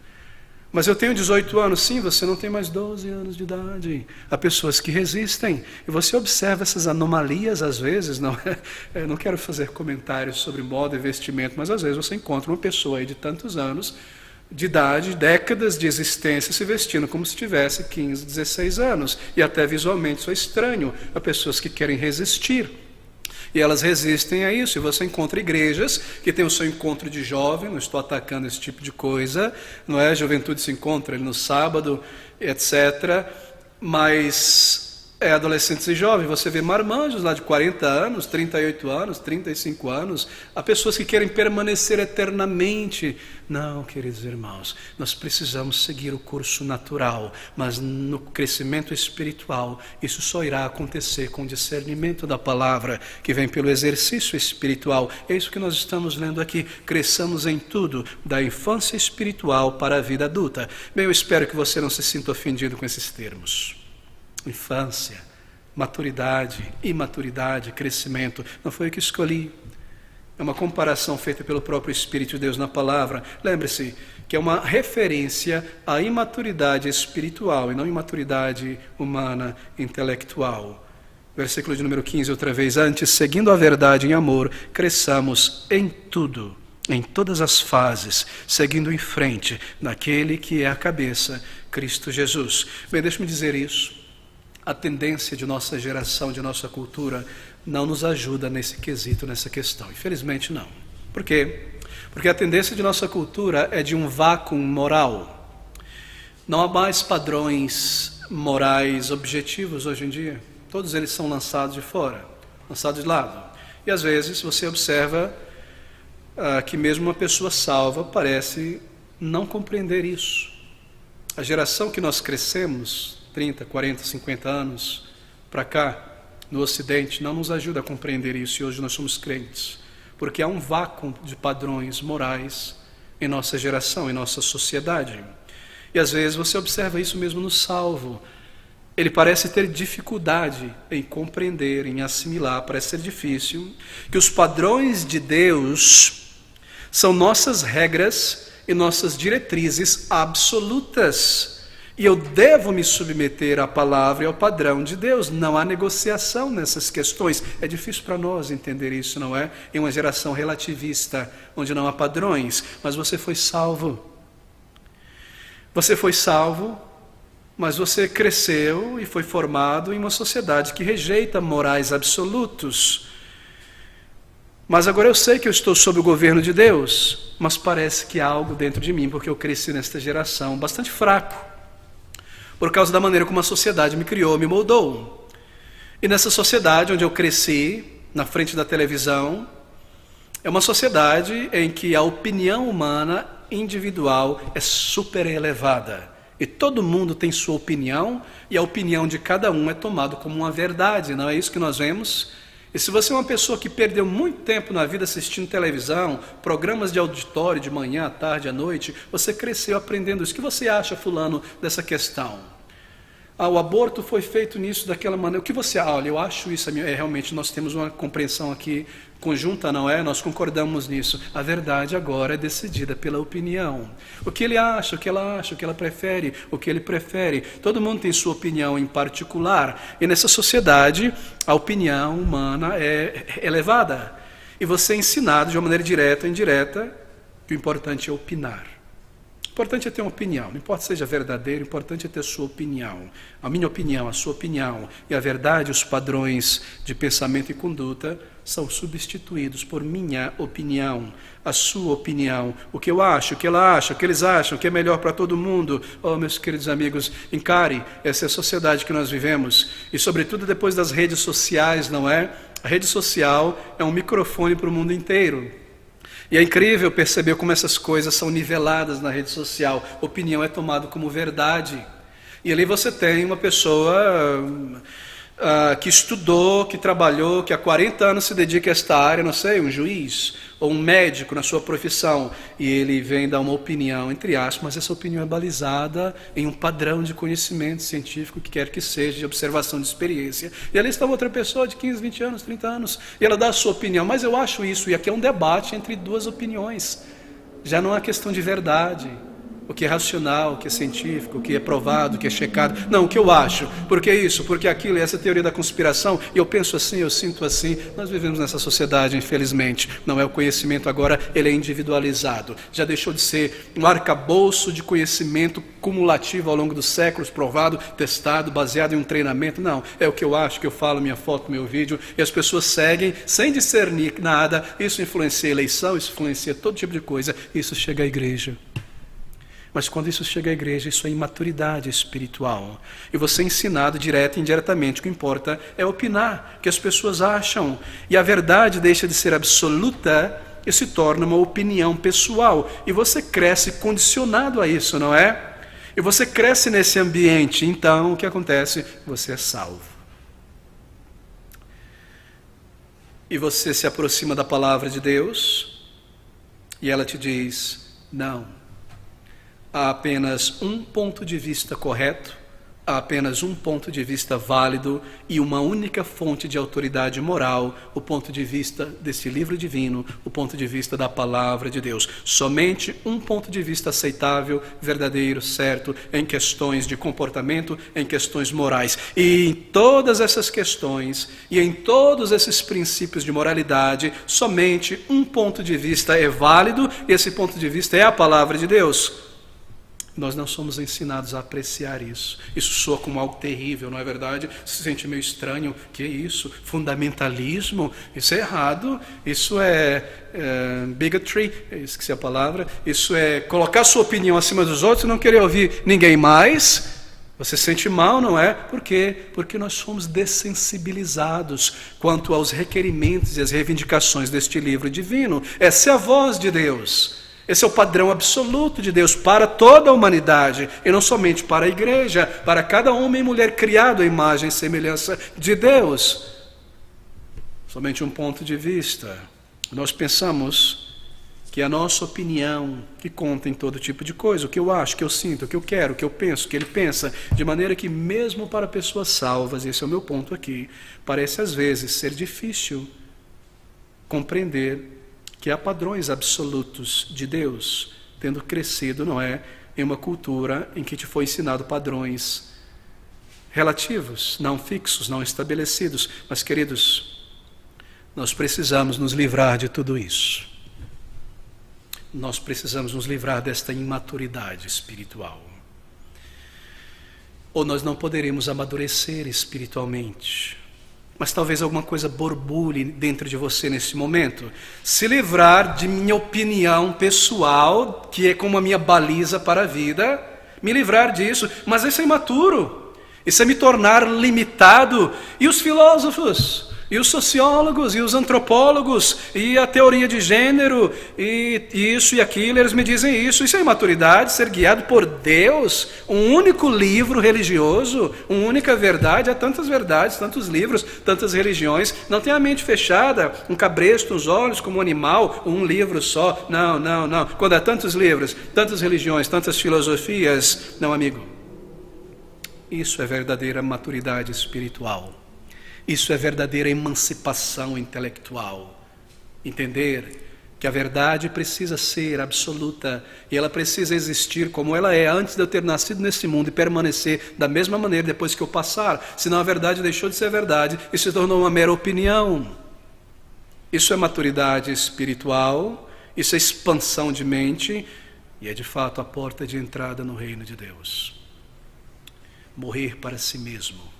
Mas eu tenho 18 anos. Sim, você não tem mais 12 anos de idade. Há pessoas que resistem. E você observa essas anomalias às vezes. Não é? Eu não quero fazer comentários sobre moda e vestimento, mas às vezes você encontra uma pessoa aí de tantos anos de idade, décadas de existência, se vestindo como se tivesse 15, 16 anos. E até visualmente isso é estranho. Há pessoas que querem resistir. E elas resistem a isso. E você encontra igrejas que têm o seu encontro de jovem, não estou atacando esse tipo de coisa, não é? A juventude se encontra ali no sábado, etc. Mas adolescentes e jovens, você vê marmanjos lá de 40 anos, 38 anos, 35 anos. Há pessoas que querem permanecer eternamente. Não, queridos irmãos, nós precisamos seguir o curso natural, mas no crescimento espiritual, isso só irá acontecer com o discernimento da palavra, que vem pelo exercício espiritual. É isso que nós estamos lendo aqui. Cresçamos em tudo, da infância espiritual para a vida adulta. Bem, eu espero que você não se sinta ofendido com esses termos. Infância, maturidade, imaturidade, crescimento. Não foi eu que escolhi. É uma comparação feita pelo próprio Espírito de Deus na palavra. Lembre-se que é uma referência à imaturidade espiritual e não imaturidade humana, intelectual. Versículo de número 15, outra vez. Antes, seguindo a verdade em amor, cresçamos em tudo, em todas as fases, seguindo em frente naquele que é a cabeça, Cristo Jesus. Bem, deixe-me dizer isso. A tendência de nossa geração, de nossa cultura, não nos ajuda nesse quesito, nessa questão. Infelizmente não. Por quê? Porque a tendência de nossa cultura é de um vácuo moral. Não há mais padrões morais objetivos hoje em dia. Todos eles são lançados de fora, lançados de lado. E às vezes você observa que mesmo uma pessoa salva parece não compreender isso. A geração que nós crescemos, 30, 40, 50 anos para cá, no Ocidente, não nos ajuda a compreender isso, e hoje nós somos crentes, porque há um vácuo de padrões morais em nossa geração, em nossa sociedade. E às vezes você observa isso mesmo no salvo. Ele parece ter dificuldade em compreender, em assimilar, parece ser difícil, que os padrões de Deus são nossas regras e nossas diretrizes absolutas. E eu devo me submeter à palavra e ao padrão de Deus. Não há negociação nessas questões. É difícil para nós entender isso, não é? Em uma geração relativista, onde não há padrões. Mas você foi salvo. Você foi salvo, mas você cresceu e foi formado em uma sociedade que rejeita morais absolutos. Mas agora eu sei que eu estou sob o governo de Deus, mas parece que há algo dentro de mim, porque eu cresci nesta geração bastante fraco, por causa da maneira como a sociedade me criou, me moldou. E nessa sociedade onde eu cresci, na frente da televisão, é uma sociedade em que a opinião humana individual é super elevada. E todo mundo tem sua opinião, e a opinião de cada um é tomada como uma verdade, não é isso que nós vemos? E se você é uma pessoa que perdeu muito tempo na vida assistindo televisão, programas de auditório de manhã, à tarde, à noite, você cresceu aprendendo isso. O que você acha, fulano, dessa questão? O aborto foi feito nisso, daquela maneira. O que você acha? Olha, eu acho isso. Realmente nós temos uma compreensão aqui conjunta, não é? Nós concordamos nisso. A verdade agora é decidida pela opinião. O que ele acha, o que ela acha, o que ela prefere, o que ele prefere. Todo mundo tem sua opinião em particular. E nessa sociedade, a opinião humana é elevada. E você é ensinado de uma maneira direta ou indireta que o importante é opinar. O importante é ter uma opinião, não importa se seja verdadeiro, o importante é ter a sua opinião. A minha opinião, a sua opinião. E a verdade, os padrões de pensamento e conduta são substituídos por minha opinião, a sua opinião. O que eu acho, o que ela acha, o que eles acham, o que é melhor para todo mundo. Oh, meus queridos amigos, encare, essa é a sociedade que nós vivemos. E sobretudo depois das redes sociais, não é? A rede social é um microfone para o mundo inteiro. E é incrível perceber como essas coisas são niveladas na rede social. Opinião é tomada como verdade. E ali você tem uma pessoa que estudou, que trabalhou, que há 40 anos se dedica a esta área, não sei, um juiz ou um médico na sua profissão, e ele vem dar uma opinião, entre aspas, mas essa opinião é balizada em um padrão de conhecimento científico, que quer que seja, de observação de experiência. E ali está outra pessoa de 15, 20 anos, 30 anos, e ela dá a sua opinião, mas eu acho isso, e aqui é um debate entre duas opiniões. Já não é questão de verdade, o que é racional, o que é científico, o que é provado, o que é checado. Não, o que eu acho, porque isso, porque aquilo, essa teoria da conspiração, e eu penso assim, eu sinto assim. Nós vivemos nessa sociedade, infelizmente. Não é o conhecimento agora, ele é individualizado. Já deixou de ser um arcabouço de conhecimento cumulativo ao longo dos séculos, provado, testado, baseado em um treinamento. Não, é o que eu acho, que eu falo, minha foto, meu vídeo, e as pessoas seguem sem discernir nada. Isso influencia a eleição, isso influencia todo tipo de coisa, isso chega à igreja. Mas quando isso chega à igreja, isso é imaturidade espiritual. E você é ensinado direto e indiretamente. O que importa é opinar, o que as pessoas acham. E a verdade deixa de ser absoluta e se torna uma opinião pessoal. E você cresce condicionado a isso, não é? E você cresce nesse ambiente. Então, o que acontece? Você é salvo. E você se aproxima da palavra de Deus e ela te diz, não. Há apenas um ponto de vista correto, há apenas um ponto de vista válido e uma única fonte de autoridade moral, o ponto de vista desse livro divino, o ponto de vista da palavra de Deus. Somente um ponto de vista aceitável, verdadeiro, certo, em questões de comportamento, em questões morais. E em todas essas questões e em todos esses princípios de moralidade, somente um ponto de vista é válido e esse ponto de vista é a palavra de Deus. Nós não somos ensinados a apreciar isso. Isso soa como algo terrível, não é verdade? Se sente meio estranho. Que é isso? Fundamentalismo? Isso é errado. Isso é bigotry, esqueci a palavra. Isso é colocar sua opinião acima dos outros e não querer ouvir ninguém mais. Você se sente mal, não é? Por quê? Porque nós fomos dessensibilizados quanto aos requerimentos e às reivindicações deste livro divino. Essa é a voz de Deus. Esse é o padrão absoluto de Deus para toda a humanidade, e não somente para a igreja, para cada homem e mulher criado à imagem e semelhança de Deus. Somente um ponto de vista. Nós pensamos que a nossa opinião, que conta em todo tipo de coisa, o que eu acho, o que eu sinto, o que eu quero, o que eu penso, o que ele pensa, de maneira que mesmo para pessoas salvas, esse é o meu ponto aqui, parece às vezes ser difícil compreender que há padrões absolutos de Deus, tendo crescido, não é, em uma cultura em que te foi ensinado padrões relativos, não fixos, não estabelecidos. Mas, queridos, nós precisamos nos livrar de tudo isso. Nós precisamos nos livrar desta imaturidade espiritual. Ou nós não poderemos amadurecer espiritualmente. Mas talvez alguma coisa borbulhe dentro de você nesse momento. Se livrar de minha opinião pessoal, que é como a minha baliza para a vida, me livrar disso. Mas isso é imaturo. Isso é me tornar limitado. E os filósofos, e os sociólogos, e os antropólogos, e a teoria de gênero, e isso e aquilo, eles me dizem isso. Isso é imaturidade, ser guiado por Deus, um único livro religioso, uma única verdade. Há tantas verdades, tantos livros, tantas religiões. Não tenha a mente fechada, um cabresto nos olhos como um animal, um livro só. Não, não, não. Quando há tantos livros, tantas religiões, tantas filosofias, não, amigo. Isso é verdadeira maturidade espiritual. Isso é verdadeira emancipação intelectual. Entender que a verdade precisa ser absoluta e ela precisa existir como ela é antes de eu ter nascido nesse mundo e permanecer da mesma maneira depois que eu passar. Senão a verdade deixou de ser verdade e se tornou uma mera opinião. Isso é maturidade espiritual, isso é expansão de mente e é de fato a porta de entrada no reino de Deus. Morrer para si mesmo.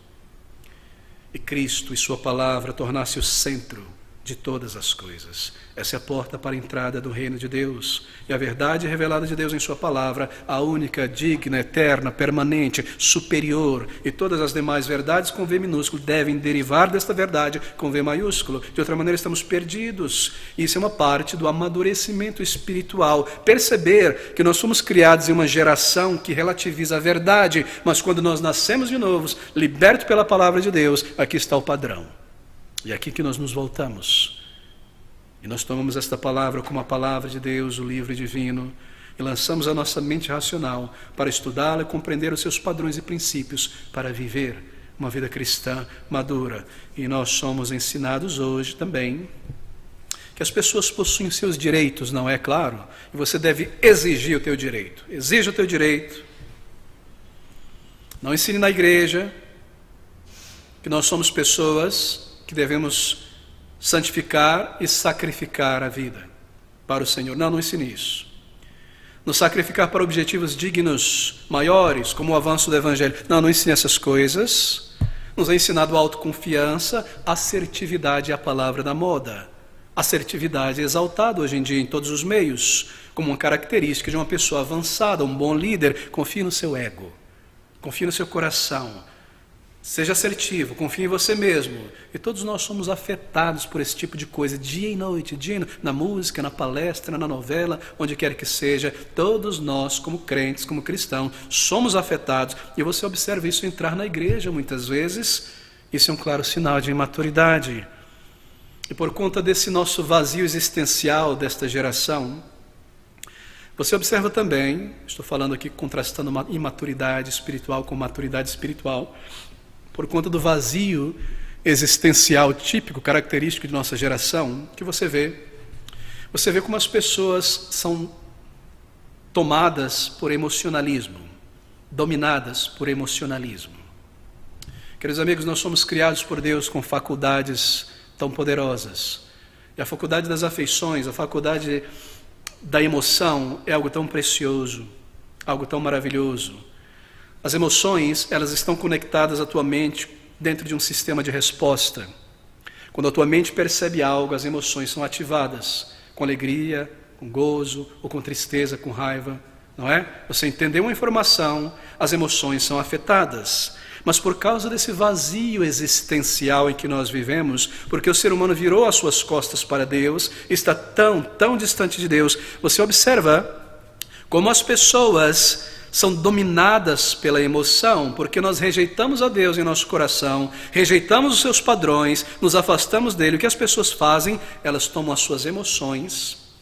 E Cristo e sua palavra tornar-se o centro de todas as coisas. Essa é a porta para a entrada do reino de Deus. E a verdade revelada de Deus em sua palavra, a única, digna, eterna, permanente, superior. E todas as demais verdades com V minúsculo devem derivar desta verdade com V maiúsculo. De outra maneira estamos perdidos. Isso é uma parte do amadurecimento espiritual. Perceber que nós fomos criados em uma geração que relativiza a verdade, mas quando nós nascemos de novo, libertos pela palavra de Deus, aqui está o padrão. E é aqui que nós nos voltamos. E nós tomamos esta palavra como a palavra de Deus, o livro divino, e lançamos a nossa mente racional para estudá-la e compreender os seus padrões e princípios para viver uma vida cristã madura. E nós somos ensinados hoje também que as pessoas possuem seus direitos, não é claro? E você deve exigir o teu direito. Exija o teu direito. Não ensine na igreja que nós somos pessoas que devemos santificar e sacrificar a vida para o Senhor. Não ensine isso. Nos sacrificar para objetivos dignos, maiores, como o avanço do Evangelho. Não ensine essas coisas. Nos é ensinado autoconfiança, assertividade é a palavra da moda. Assertividade é exaltada hoje em dia em todos os meios, como uma característica de uma pessoa avançada, um bom líder. Confie no seu ego, confie no seu coração. Seja assertivo, confie em você mesmo. E todos nós somos afetados por esse tipo de coisa, dia e noite, na música, na palestra, na novela, onde quer que seja. Todos nós, como crentes, como cristãos, somos afetados. E você observa isso entrar na igreja muitas vezes. Isso é um claro sinal de imaturidade. E por conta desse nosso vazio existencial desta geração, você observa também, estou falando aqui contrastando uma imaturidade espiritual com maturidade espiritual, por conta do vazio existencial típico, característico de nossa geração, que você vê como as pessoas são tomadas por emocionalismo, dominadas por emocionalismo. Queridos amigos, nós somos criados por Deus com faculdades tão poderosas. E a faculdade das afeições, a faculdade da emoção é algo tão precioso, algo tão maravilhoso. As emoções, elas estão conectadas à tua mente dentro de um sistema de resposta. Quando a tua mente percebe algo, as emoções são ativadas, com alegria, com gozo, ou com tristeza, com raiva, não é? Você entendeu uma informação, as emoções são afetadas. Mas por causa desse vazio existencial em que nós vivemos, porque o ser humano virou as suas costas para Deus, está tão distante de Deus, você observa como as pessoas são dominadas pela emoção, porque nós rejeitamos a Deus em nosso coração, rejeitamos os seus padrões, nos afastamos dele. O que as pessoas fazem? Elas tomam as suas emoções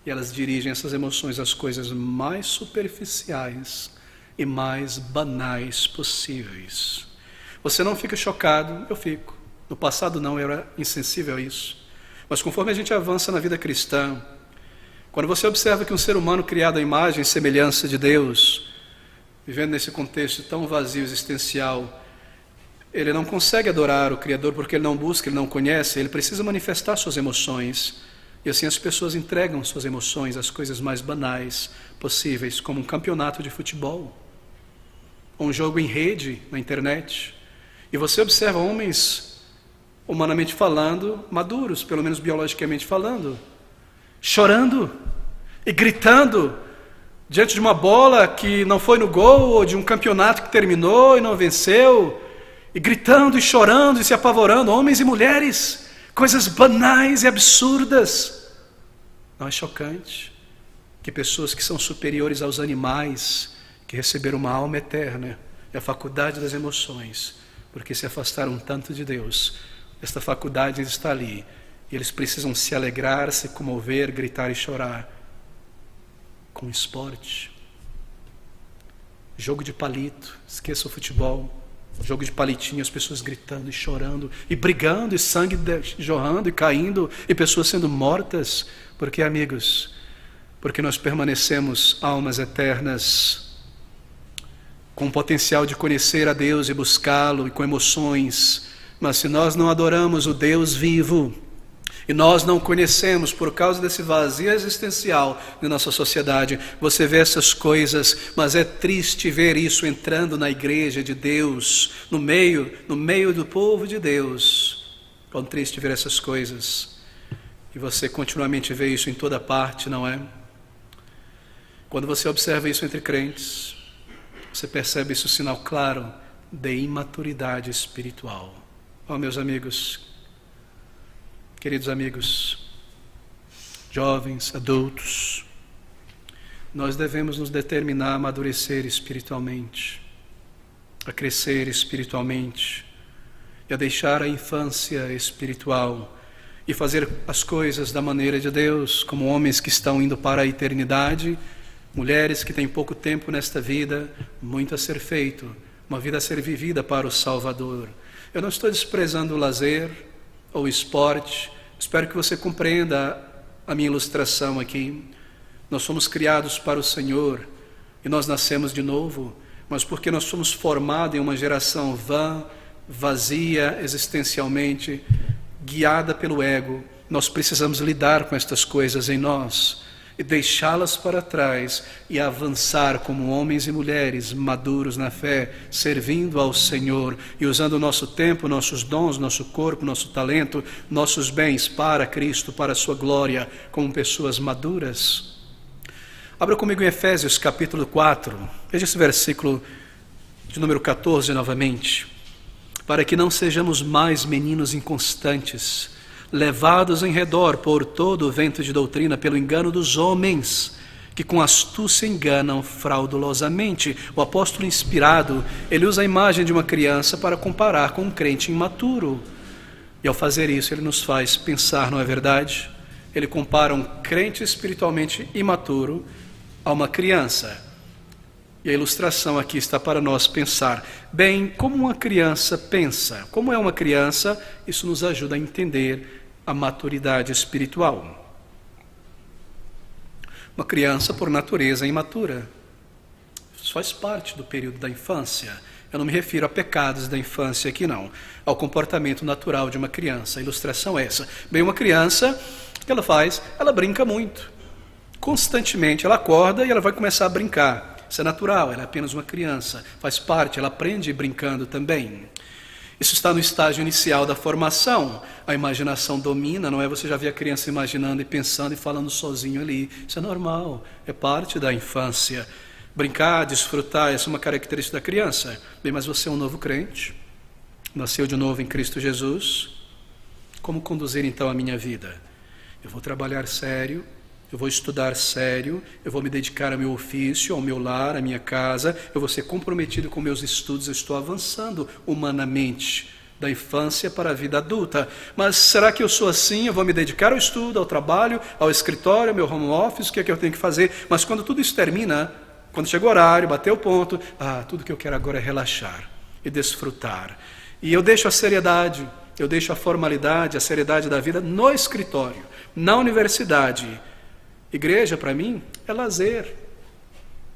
e elas dirigem essas emoções às coisas mais superficiais e mais banais possíveis. Você não fica chocado? Eu fico. No passado não, eu era insensível a isso. Mas conforme a gente avança na vida cristã, Quando você observa que um ser humano criado à imagem e semelhança de Deus, vivendo nesse contexto tão vazio existencial, ele não consegue adorar o Criador porque ele não busca, ele não conhece, ele precisa manifestar suas emoções. E assim as pessoas entregam suas emoções às coisas mais banais possíveis, como um campeonato de futebol, ou um jogo em rede na internet. E você observa homens, humanamente falando, maduros, pelo menos biologicamente falando, chorando e gritando diante de uma bola que não foi no gol, ou de um campeonato que terminou e não venceu, e gritando e chorando e se apavorando, homens e mulheres, coisas banais e absurdas. Não é chocante que pessoas que são superiores aos animais, que receberam uma alma eterna e a faculdade das emoções, porque se afastaram tanto de Deus, esta faculdade está ali, e eles precisam se alegrar, se comover, gritar e chorar com esporte, jogo de palito, esqueça o futebol, jogo de palitinho, as pessoas gritando e chorando e brigando, e sangue jorrando e caindo, e pessoas sendo mortas. Porque, amigos, porque nós permanecemos almas eternas com o potencial de conhecer a Deus e buscá-lo, e com emoções, mas se nós não adoramos o Deus vivo, e nós não conhecemos por causa desse vazio existencial na nossa sociedade, você vê essas coisas, mas é triste ver isso entrando na igreja de Deus, no meio do povo de Deus. É triste ver essas coisas, e você continuamente vê isso em toda parte, não é? Quando você observa isso entre crentes, você percebe isso, sinal claro de imaturidade espiritual. Oh, meus amigos, queridos amigos, jovens, adultos, nós devemos nos determinar a amadurecer espiritualmente, a crescer espiritualmente, e a deixar a infância espiritual, e fazer as coisas da maneira de Deus, como homens que estão indo para a eternidade, mulheres que têm pouco tempo nesta vida, muito a ser feito, uma vida a ser vivida para o Salvador. Eu não estou desprezando o lazer ou o esporte, espero que você compreenda a minha ilustração aqui. Nós somos criados para o Senhor e nós nascemos de novo, mas porque nós somos formados em uma geração vã, vazia existencialmente, guiada pelo ego, nós precisamos lidar com estas coisas em nós e deixá-las para trás e avançar como homens e mulheres maduros na fé, servindo ao Senhor e usando o nosso tempo, nossos dons, nosso corpo, nosso talento, nossos bens para Cristo, para a sua glória, como pessoas maduras. Abra comigo em Efésios capítulo 4, veja esse versículo de número 14 novamente. Para que não sejamos mais meninos inconstantes, levados em redor por todo o vento de doutrina, pelo engano dos homens, que com astúcia enganam fraudulosamente. O apóstolo inspirado, ele usa a imagem de uma criança para comparar com um crente imaturo. E ao fazer isso, ele nos faz pensar, não é verdade? Ele compara um crente espiritualmente imaturo a uma criança. E a ilustração aqui está para nós pensar, bem, como uma criança pensa. Como é uma criança, isso nos ajuda a entender a maturidade espiritual. Uma criança, por natureza, é imatura. Isso faz parte do período da infância. Eu não me refiro a pecados da infância aqui, não. Ao comportamento natural de uma criança. A ilustração é essa. Bem, uma criança, o que ela faz? Ela brinca muito. Constantemente, ela acorda e ela vai começar a brincar. Isso é natural, ela é apenas uma criança, faz parte, ela aprende brincando também. Isso está no estágio inicial da formação. A imaginação domina, não é? Você já vê a criança imaginando e pensando e falando sozinho ali. Isso é normal, é parte da infância. Brincar, desfrutar, essa é uma característica da criança. Bem, mas você é um novo crente, nasceu de novo em Cristo Jesus. Como conduzir então a minha vida? Eu vou trabalhar sério, eu vou estudar sério, eu vou me dedicar ao meu ofício, ao meu lar, à minha casa, eu vou ser comprometido com meus estudos, eu estou avançando humanamente da infância para a vida adulta. Mas será que eu sou assim? Eu vou me dedicar ao estudo, ao trabalho, ao escritório, ao meu home office, o que é que eu tenho que fazer? Mas quando tudo isso termina, quando chega o horário, bateu o ponto, tudo que eu quero agora é relaxar e desfrutar. E eu deixo a seriedade, eu deixo a formalidade, a seriedade da vida no escritório, na universidade, Igreja, para mim, é lazer.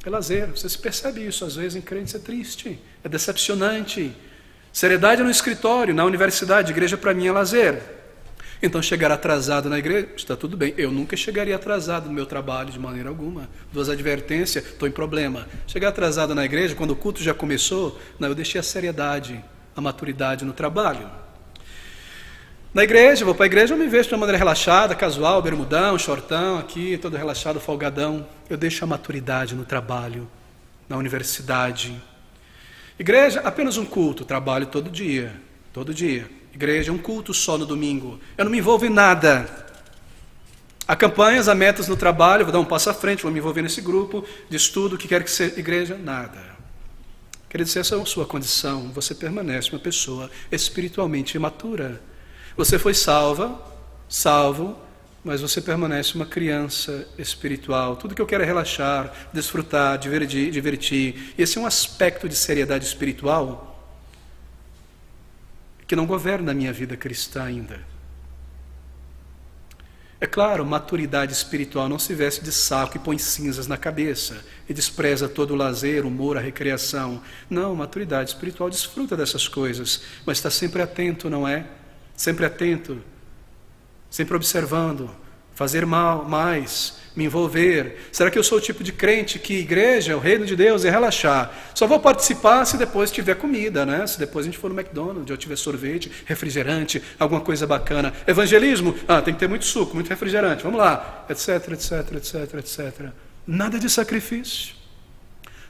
É lazer. Você se percebe isso, às vezes, em crentes é triste, é decepcionante. Seriedade no escritório, na universidade, igreja para mim é lazer. Então, chegar atrasado na igreja, está tudo bem. Eu nunca chegaria atrasado no meu trabalho, de maneira alguma. Duas advertências, estou em problema. Chegar atrasado na igreja, quando o culto já começou, não, eu deixei a seriedade, a maturidade no trabalho. Na igreja, vou para a igreja, eu me vejo de uma maneira relaxada, casual, bermudão, shortão, aqui, todo relaxado, folgadão. Eu deixo a maturidade no trabalho, na universidade. Igreja, apenas um culto, trabalho todo dia, todo dia. Igreja, um culto só no domingo. Eu não me envolvo em nada. Há campanhas, há metas no trabalho, vou dar um passo à frente, vou me envolver nesse grupo de estudo, que quer que seja. Igreja, nada. Quer dizer, essa é a sua condição, você permanece uma pessoa espiritualmente imatura. Você foi salvo, mas você permanece uma criança espiritual. Tudo que eu quero é relaxar, desfrutar, divertir. E esse é um aspecto de seriedade espiritual que não governa a minha vida cristã ainda. É claro, maturidade espiritual não se veste de saco e põe cinzas na cabeça e despreza todo o lazer, o humor, a recreação. Não, maturidade espiritual desfruta dessas coisas, mas está sempre atento, não é? Sempre atento, sempre observando, fazer mais, me envolver. Será que eu sou o tipo de crente que igreja, o reino de Deus é relaxar? Só vou participar se depois tiver comida, né? Se depois a gente for no McDonald's, ou tiver sorvete, refrigerante, alguma coisa bacana. Evangelismo? Tem que ter muito suco, muito refrigerante, vamos lá, etc, etc, etc, etc. Nada de sacrifício,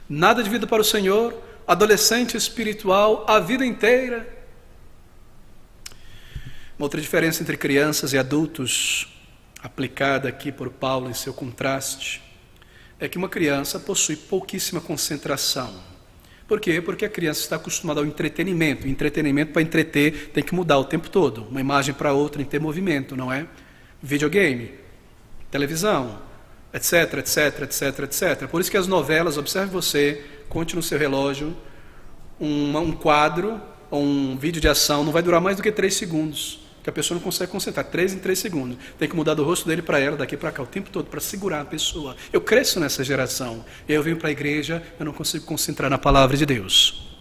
nada de vida para o Senhor, adolescente espiritual a vida inteira. Uma outra diferença entre crianças e adultos, aplicada aqui por Paulo em seu contraste, é que uma criança possui pouquíssima concentração. Por quê? Porque a criança está acostumada ao entretenimento. Entretenimento, para entreter, tem que mudar o tempo todo. Uma imagem para outra, em ter movimento, não é? Videogame, televisão, etc, etc, etc, etc. Por isso que as novelas, observe você, conte no seu relógio, um quadro ou um vídeo de ação não vai durar mais do que 3 segundos. Que a pessoa não consegue concentrar, 3 em 3 segundos. Tem que mudar do rosto dele para ela, daqui para cá, o tempo todo, para segurar a pessoa. Eu cresço nessa geração. Eu venho para a igreja, eu não consigo concentrar na palavra de Deus.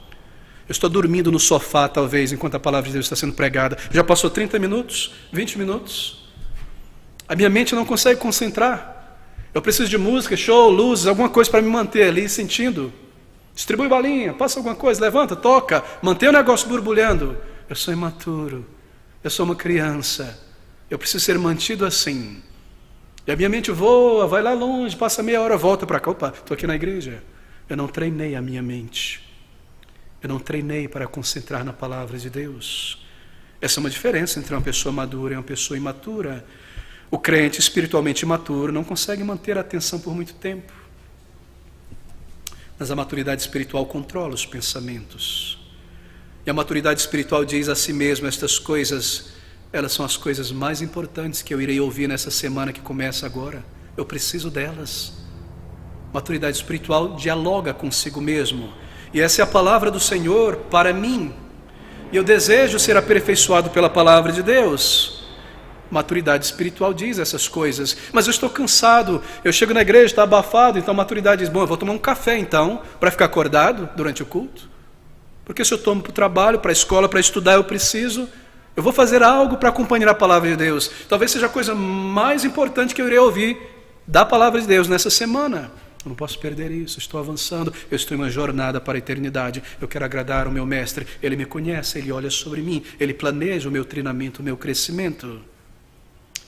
Eu estou dormindo no sofá, talvez, enquanto a palavra de Deus está sendo pregada. Já passou 30 minutos, 20 minutos. A minha mente não consegue concentrar. Eu preciso de música, show, luzes, alguma coisa para me manter ali sentindo. Distribui balinha, passa alguma coisa, levanta, toca, mantém o negócio borbulhando. Eu sou imaturo. Eu sou uma criança, eu preciso ser mantido assim. E a minha mente voa, vai lá longe, passa meia hora, volta para cá. Opa, estou aqui na igreja. Eu não treinei a minha mente. Eu não treinei para concentrar na palavra de Deus. Essa é uma diferença entre uma pessoa madura e uma pessoa imatura. O crente espiritualmente imaturo não consegue manter a atenção por muito tempo. Mas a maturidade espiritual controla os pensamentos. E a maturidade espiritual diz a si mesmo: estas coisas, elas são as coisas mais importantes que eu irei ouvir nessa semana que começa agora. Eu preciso delas. Maturidade espiritual dialoga consigo mesmo. E essa é a palavra do Senhor para mim. E eu desejo ser aperfeiçoado pela palavra de Deus. Maturidade espiritual diz essas coisas. Mas eu estou cansado, eu chego na igreja, está abafado, então a maturidade diz: bom, eu vou tomar um café então, para ficar acordado durante o culto. Porque se eu tomo para o trabalho, para a escola, para estudar, eu vou fazer algo para acompanhar a palavra de Deus. Talvez seja a coisa mais importante que eu irei ouvir da palavra de Deus nessa semana. Eu não posso perder isso, estou avançando, eu estou em uma jornada para a eternidade. Eu quero agradar o meu mestre, ele me conhece, ele olha sobre mim, ele planeja o meu treinamento, o meu crescimento.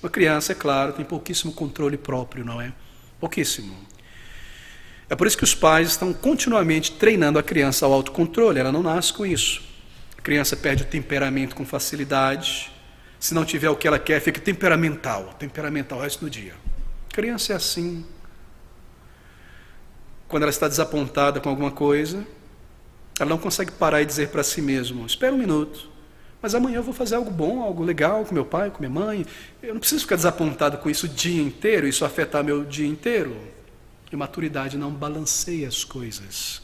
Uma criança, é claro, tem pouquíssimo controle próprio, não é? Pouquíssimo. É por isso que os pais estão continuamente treinando a criança ao autocontrole. Ela não nasce com isso. A criança perde o temperamento com facilidade. Se não tiver o que ela quer, fica temperamental o resto do dia. A criança é assim. Quando ela está desapontada com alguma coisa, ela não consegue parar e dizer para si mesma: espera um minuto, mas amanhã eu vou fazer algo bom, algo legal com meu pai, com minha mãe. Eu não preciso ficar desapontado com isso o dia inteiro, isso afetar meu dia inteiro. E maturidade não balanceia as coisas.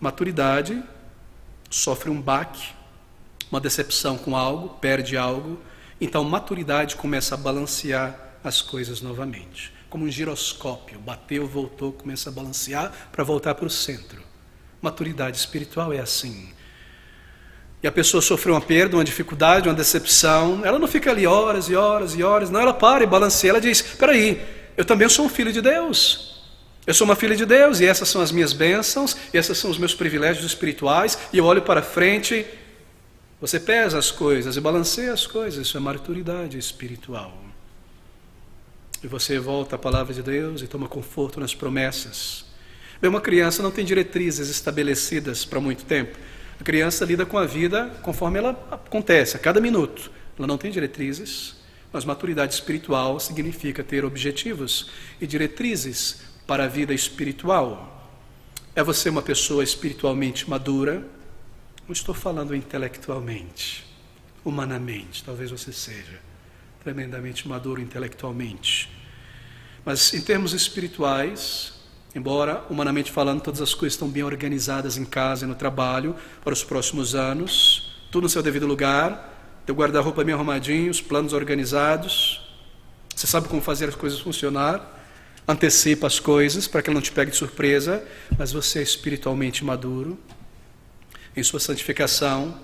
Maturidade sofre um baque, uma decepção com algo, perde algo. Então maturidade começa a balancear as coisas novamente. como um giroscópio. Bateu, voltou, começa a balancear para voltar para o centro. Maturidade espiritual é assim. E a pessoa sofreu uma perda, uma dificuldade, uma decepção, ela não fica ali horas e horas e horas, não, ela para e balanceia, ela diz, espera aí, eu também sou um filho de Deus, eu sou uma filha de Deus, e essas são as minhas bênçãos, e esses são os meus privilégios espirituais, e eu olho para frente. Você pesa as coisas e balanceia as coisas, isso é maturidade espiritual. E você volta à palavra de Deus e toma conforto nas promessas. Bem, uma criança não tem diretrizes estabelecidas para muito tempo. A criança lida com a vida conforme ela acontece, a cada minuto. Ela não tem diretrizes, mas maturidade espiritual significa ter objetivos e diretrizes para a vida espiritual. É você uma pessoa espiritualmente madura? Não estou falando intelectualmente, humanamente, talvez você seja tremendamente maduro intelectualmente. Mas em termos espirituais, embora humanamente falando todas as coisas estão bem organizadas em casa e no trabalho para os próximos anos, tudo no seu devido lugar, teu guarda-roupa bem arrumadinho, os planos organizados, você sabe como fazer as coisas funcionar, antecipa as coisas para que ela não te pegue de surpresa, mas você é espiritualmente maduro. Em sua santificação,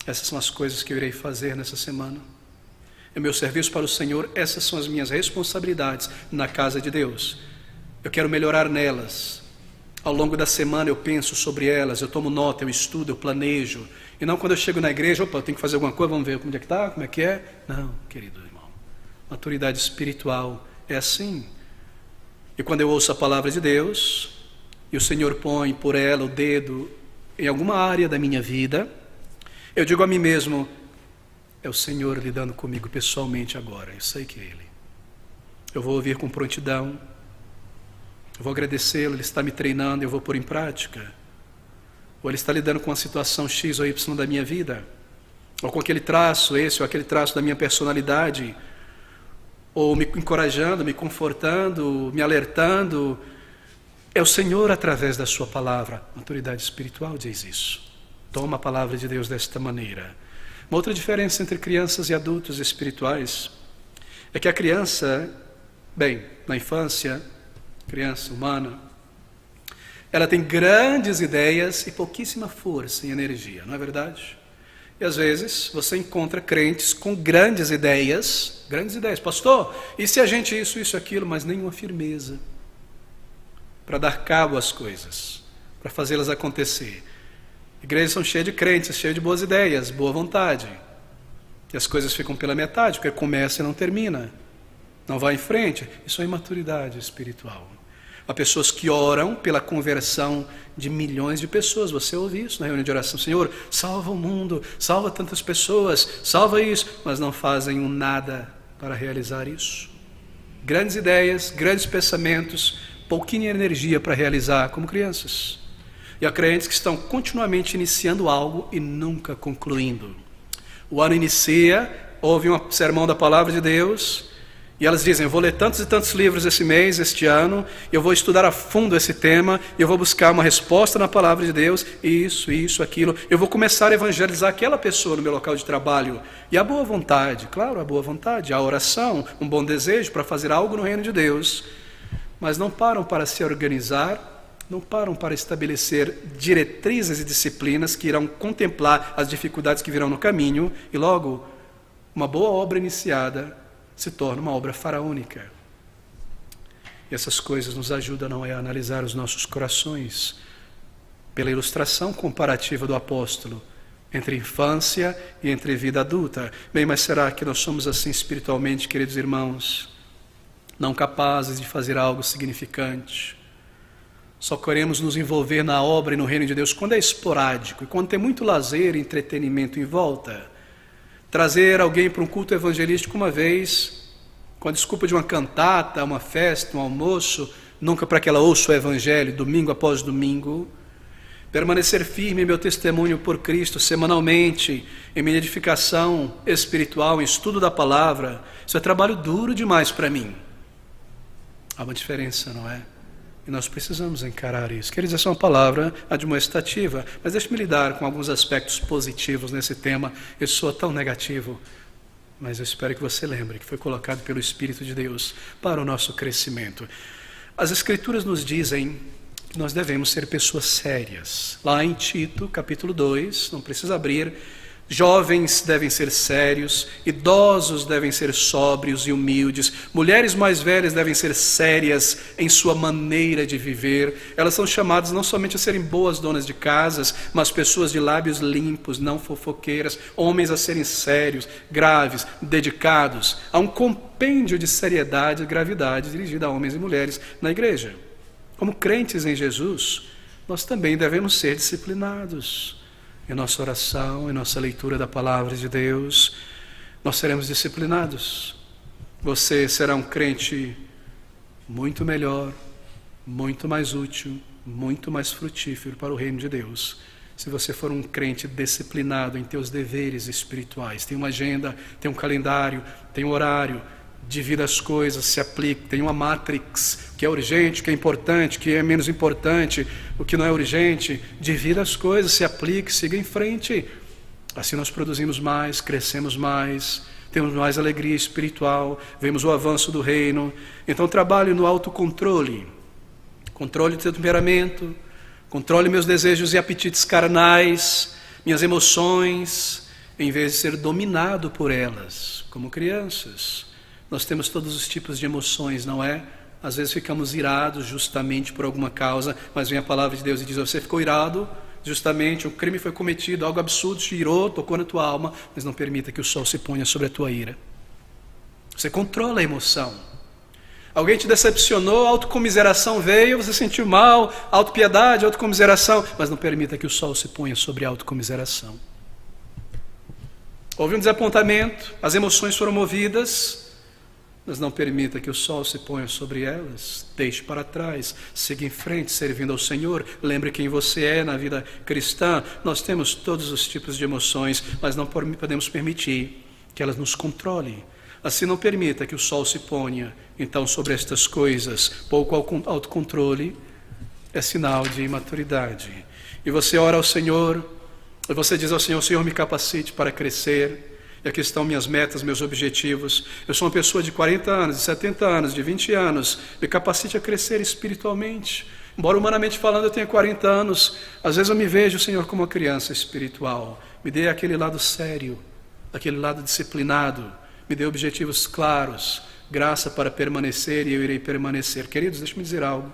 essas são as coisas que eu irei fazer nessa semana. É meu serviço para o Senhor, essas são as minhas responsabilidades na casa de Deus. Eu quero melhorar nelas. Ao longo da semana eu penso sobre elas, eu tomo nota, eu estudo, eu planejo. E não quando eu chego na igreja, opa, eu tenho que fazer alguma coisa, vamos ver como é que está, como é que é. Não, querido irmão. Maturidade espiritual é assim. E quando eu ouço a palavra de Deus, e o Senhor põe por ela o dedo em alguma área da minha vida, eu digo a mim mesmo, é o Senhor lidando comigo pessoalmente agora, eu sei que é Ele. Eu vou ouvir com prontidão, eu vou agradecê-lo, Ele está me treinando, eu vou pôr em prática. Ou Ele está lidando com uma situação X ou Y da minha vida, ou com aquele traço, esse ou aquele traço da minha personalidade, ou me encorajando, me confortando, me alertando. É o Senhor através da sua palavra. Maturidade espiritual diz isso. Toma a palavra de Deus desta maneira. Uma outra diferença entre crianças e adultos espirituais é que a criança, bem, na infância, criança humana, ela tem grandes ideias e pouquíssima força e energia, não é verdade? E às vezes você encontra crentes com grandes ideias, pastor, e se a gente isso, aquilo, mas nenhuma firmeza para dar cabo às coisas, para fazê-las acontecer. Igrejas são cheias de crentes, cheias de boas ideias, boa vontade. E as coisas ficam pela metade, porque começa e não termina. Não vai em frente. Isso é imaturidade espiritual. Há pessoas que oram pela conversão de milhões de pessoas. Você ouve isso na reunião de oração. Senhor, salva o mundo, salva tantas pessoas, salva isso. Mas não fazem um nada para realizar isso. Grandes ideias, grandes pensamentos, pouquinha energia para realizar, como crianças. E há crentes que estão continuamente iniciando algo e nunca concluindo. O ano inicia, ouve um sermão da palavra de Deus, e elas dizem, eu vou ler tantos e tantos livros esse mês, este ano, eu vou estudar a fundo esse tema, eu vou buscar uma resposta na palavra de Deus, isso, aquilo, eu vou começar a evangelizar aquela pessoa no meu local de trabalho. E a boa vontade, claro, a boa vontade, a oração, um bom desejo para fazer algo no reino de Deus, mas não param para se organizar, não param para estabelecer diretrizes e disciplinas que irão contemplar as dificuldades que virão no caminho, e logo, uma boa obra iniciada se torna uma obra faraônica. E essas coisas nos ajudam não é, a analisar os nossos corações, pela ilustração comparativa do apóstolo, entre infância e entre vida adulta. Bem, mas será que nós somos assim espiritualmente, queridos irmãos? Não capazes de fazer algo significante. Só queremos nos envolver na obra e no reino de Deus quando é esporádico e quando tem muito lazer e entretenimento em volta. Trazer alguém para um culto evangelístico uma vez, com a desculpa de uma cantata, uma festa, um almoço, nunca para que ela ouça o evangelho, domingo após domingo. Permanecer firme em meu testemunho por Cristo semanalmente, em minha edificação espiritual, em estudo da palavra. Isso é trabalho duro demais para mim. Há uma diferença, não é? E nós precisamos encarar isso. Quer dizer, essa é uma palavra admoestativa, mas deixe-me lidar com alguns aspectos positivos nesse tema. Eu sou tão negativo. mas eu espero que você lembre que foi colocado pelo Espírito de Deus para o nosso crescimento. As Escrituras nos dizem que nós devemos ser pessoas sérias. Lá em Tito, capítulo 2, não precisa abrir, jovens devem ser sérios, idosos devem ser sóbrios e humildes, mulheres mais velhas devem ser sérias em sua maneira de viver. Elas são chamadas não somente a serem boas donas de casas, mas pessoas de lábios limpos, não fofoqueiras, homens a serem sérios, graves, dedicados. Há um compêndio de seriedade e gravidade dirigido a homens e mulheres na igreja. Como crentes em Jesus, nós também devemos ser disciplinados. Em nossa oração, em nossa leitura da palavra de Deus, nós seremos disciplinados. Você será um crente muito melhor, muito mais útil, muito mais frutífero para o reino de Deus, se você for um crente disciplinado em teus deveres espirituais. Tem uma agenda, tem um calendário, tem um horário, divida as coisas, se aplica, tem uma matrix, que é urgente, que é importante, que é menos importante, o que não é urgente, divida as coisas, se aplique, siga em frente. Assim nós produzimos mais, crescemos mais, temos mais alegria espiritual, vemos o avanço do reino. Então trabalhe no autocontrole, controle do teu temperamento, controle meus desejos e apetites carnais, minhas emoções, em vez de ser dominado por elas, como crianças. Nós temos todos os tipos de emoções, não é? Às vezes ficamos irados justamente por alguma causa, mas vem a palavra de Deus e diz: você ficou irado, justamente um crime foi cometido, algo absurdo te irou, tocou na tua alma, mas não permita que o sol se ponha sobre a tua ira. Você controla a emoção. Alguém te decepcionou, a autocomiseração veio, você sentiu mal, autopiedade, autocomiseração, mas não permita que o sol se ponha sobre a autocomiseração. Houve um desapontamento, as emoções foram movidas, mas não permita que o sol se ponha sobre elas. Deixe para trás, siga em frente, servindo ao Senhor. Lembre quem você é na vida cristã. Nós temos todos os tipos de emoções, mas não podemos permitir que elas nos controlem. Assim não permita que o sol se ponha, então, sobre estas coisas. Pouco autocontrole é sinal de imaturidade. E você ora ao Senhor, e você diz ao Senhor: Senhor, me capacite para crescer. E aqui estão minhas metas, meus objetivos. Eu sou uma pessoa de 40 anos, de 70 anos, de 20 anos. Me capacite a crescer espiritualmente. Embora humanamente falando eu tenha 40 anos, às vezes eu me vejo, Senhor, como uma criança espiritual. Me dê aquele lado sério, aquele lado disciplinado. Me dê objetivos claros, graça para permanecer, e eu irei permanecer. Queridos, deixe-me dizer algo.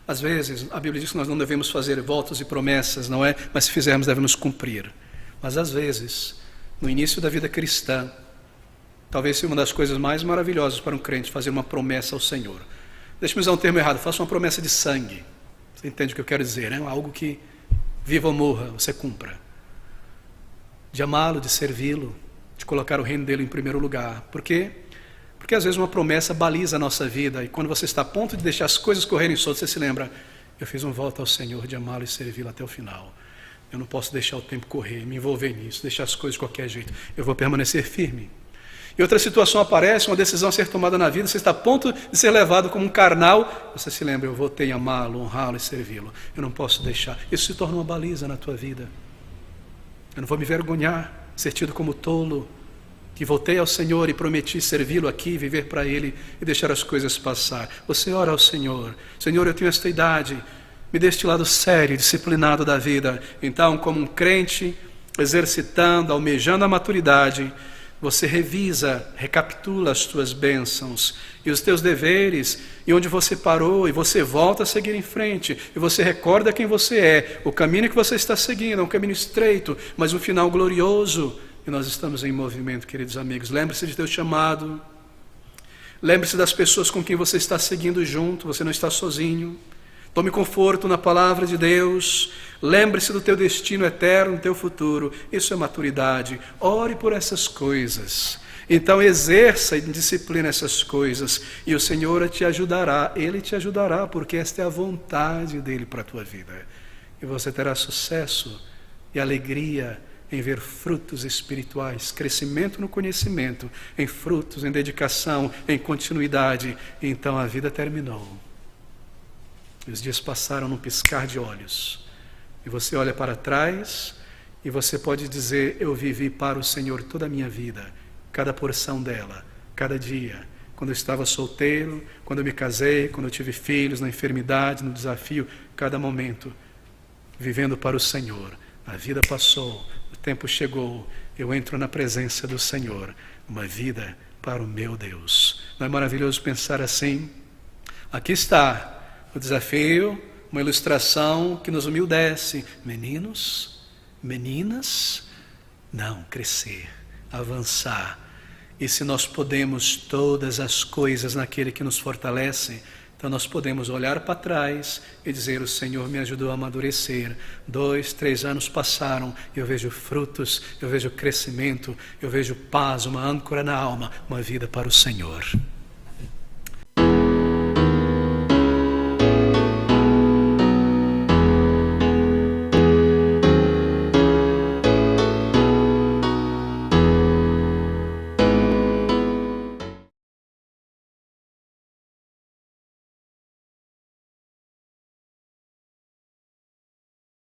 Às vezes, a Bíblia diz que nós não devemos fazer votos e promessas, não é? Mas se fizermos, devemos cumprir. Mas às vezes, no início da vida cristã, talvez seja uma das coisas mais maravilhosas para um crente fazer uma promessa ao Senhor. Deixa-me usar um termo errado, faça uma promessa de sangue. Você entende o que eu quero dizer, né? Algo que, viva ou morra, você cumpra. De amá-lo, de servi-lo, de colocar o reino dele em primeiro lugar. Por quê? Porque às vezes uma promessa baliza a nossa vida, e quando você está a ponto de deixar as coisas correrem soltas, você se lembra: eu fiz um voto ao Senhor de amá-lo e servi-lo até o final. Eu não posso deixar o tempo correr, me envolver nisso, deixar as coisas de qualquer jeito. Eu vou permanecer firme. E outra situação aparece, uma decisão a ser tomada na vida, você está a ponto de ser levado como um carnal, você se lembra: eu votei amá-lo, honrá-lo e servi-lo. Eu não posso deixar. Isso se torna uma baliza na tua vida. Eu não vou me vergonhar, ser tido como tolo, que voltei ao Senhor e prometi servi-lo aqui, viver para Ele e deixar as coisas passar. Você ora ao Senhor: Senhor, eu tenho esta idade, me dê este lado sério, disciplinado da vida. Então, como um crente, exercitando, almejando a maturidade, você revisa, recapitula as tuas bênçãos e os teus deveres, e onde você parou, e você volta a seguir em frente, e você recorda quem você é. O caminho que você está seguindo é um caminho estreito, mas um final glorioso. E nós estamos em movimento, queridos amigos. Lembre-se de teu chamado. Lembre-se das pessoas com quem você está seguindo junto. Você não está sozinho. Tome conforto na palavra de Deus. Lembre-se do teu destino eterno, do teu futuro. Isso é maturidade. Ore por essas coisas. Então exerça e disciplina essas coisas. E o Senhor te ajudará. Ele te ajudará, porque esta é a vontade dEle para a tua vida. E você terá sucesso e alegria em ver frutos espirituais, crescimento no conhecimento, em frutos, em dedicação, em continuidade. E então a vida terminou. Os dias passaram num piscar de olhos. E você olha para trás E você pode dizer: eu vivi para o Senhor toda a minha vida, cada porção dela, cada dia. Quando eu estava solteiro, quando eu me casei, quando eu tive filhos, na enfermidade, no desafio, cada momento, vivendo para o Senhor. A vida passou, o tempo chegou, eu entro na presença do Senhor, uma vida para o meu Deus. Não é maravilhoso pensar assim? Aqui está o desafio, uma ilustração que nos humildece. Meninos, meninas, não, crescer, avançar. E se nós podemos todas as coisas naquele que nos fortalece, então nós podemos olhar para trás e dizer: o Senhor me ajudou a amadurecer. 2, 3 anos passaram, eu vejo frutos, eu vejo crescimento, eu vejo paz, uma âncora na alma, uma vida para o Senhor.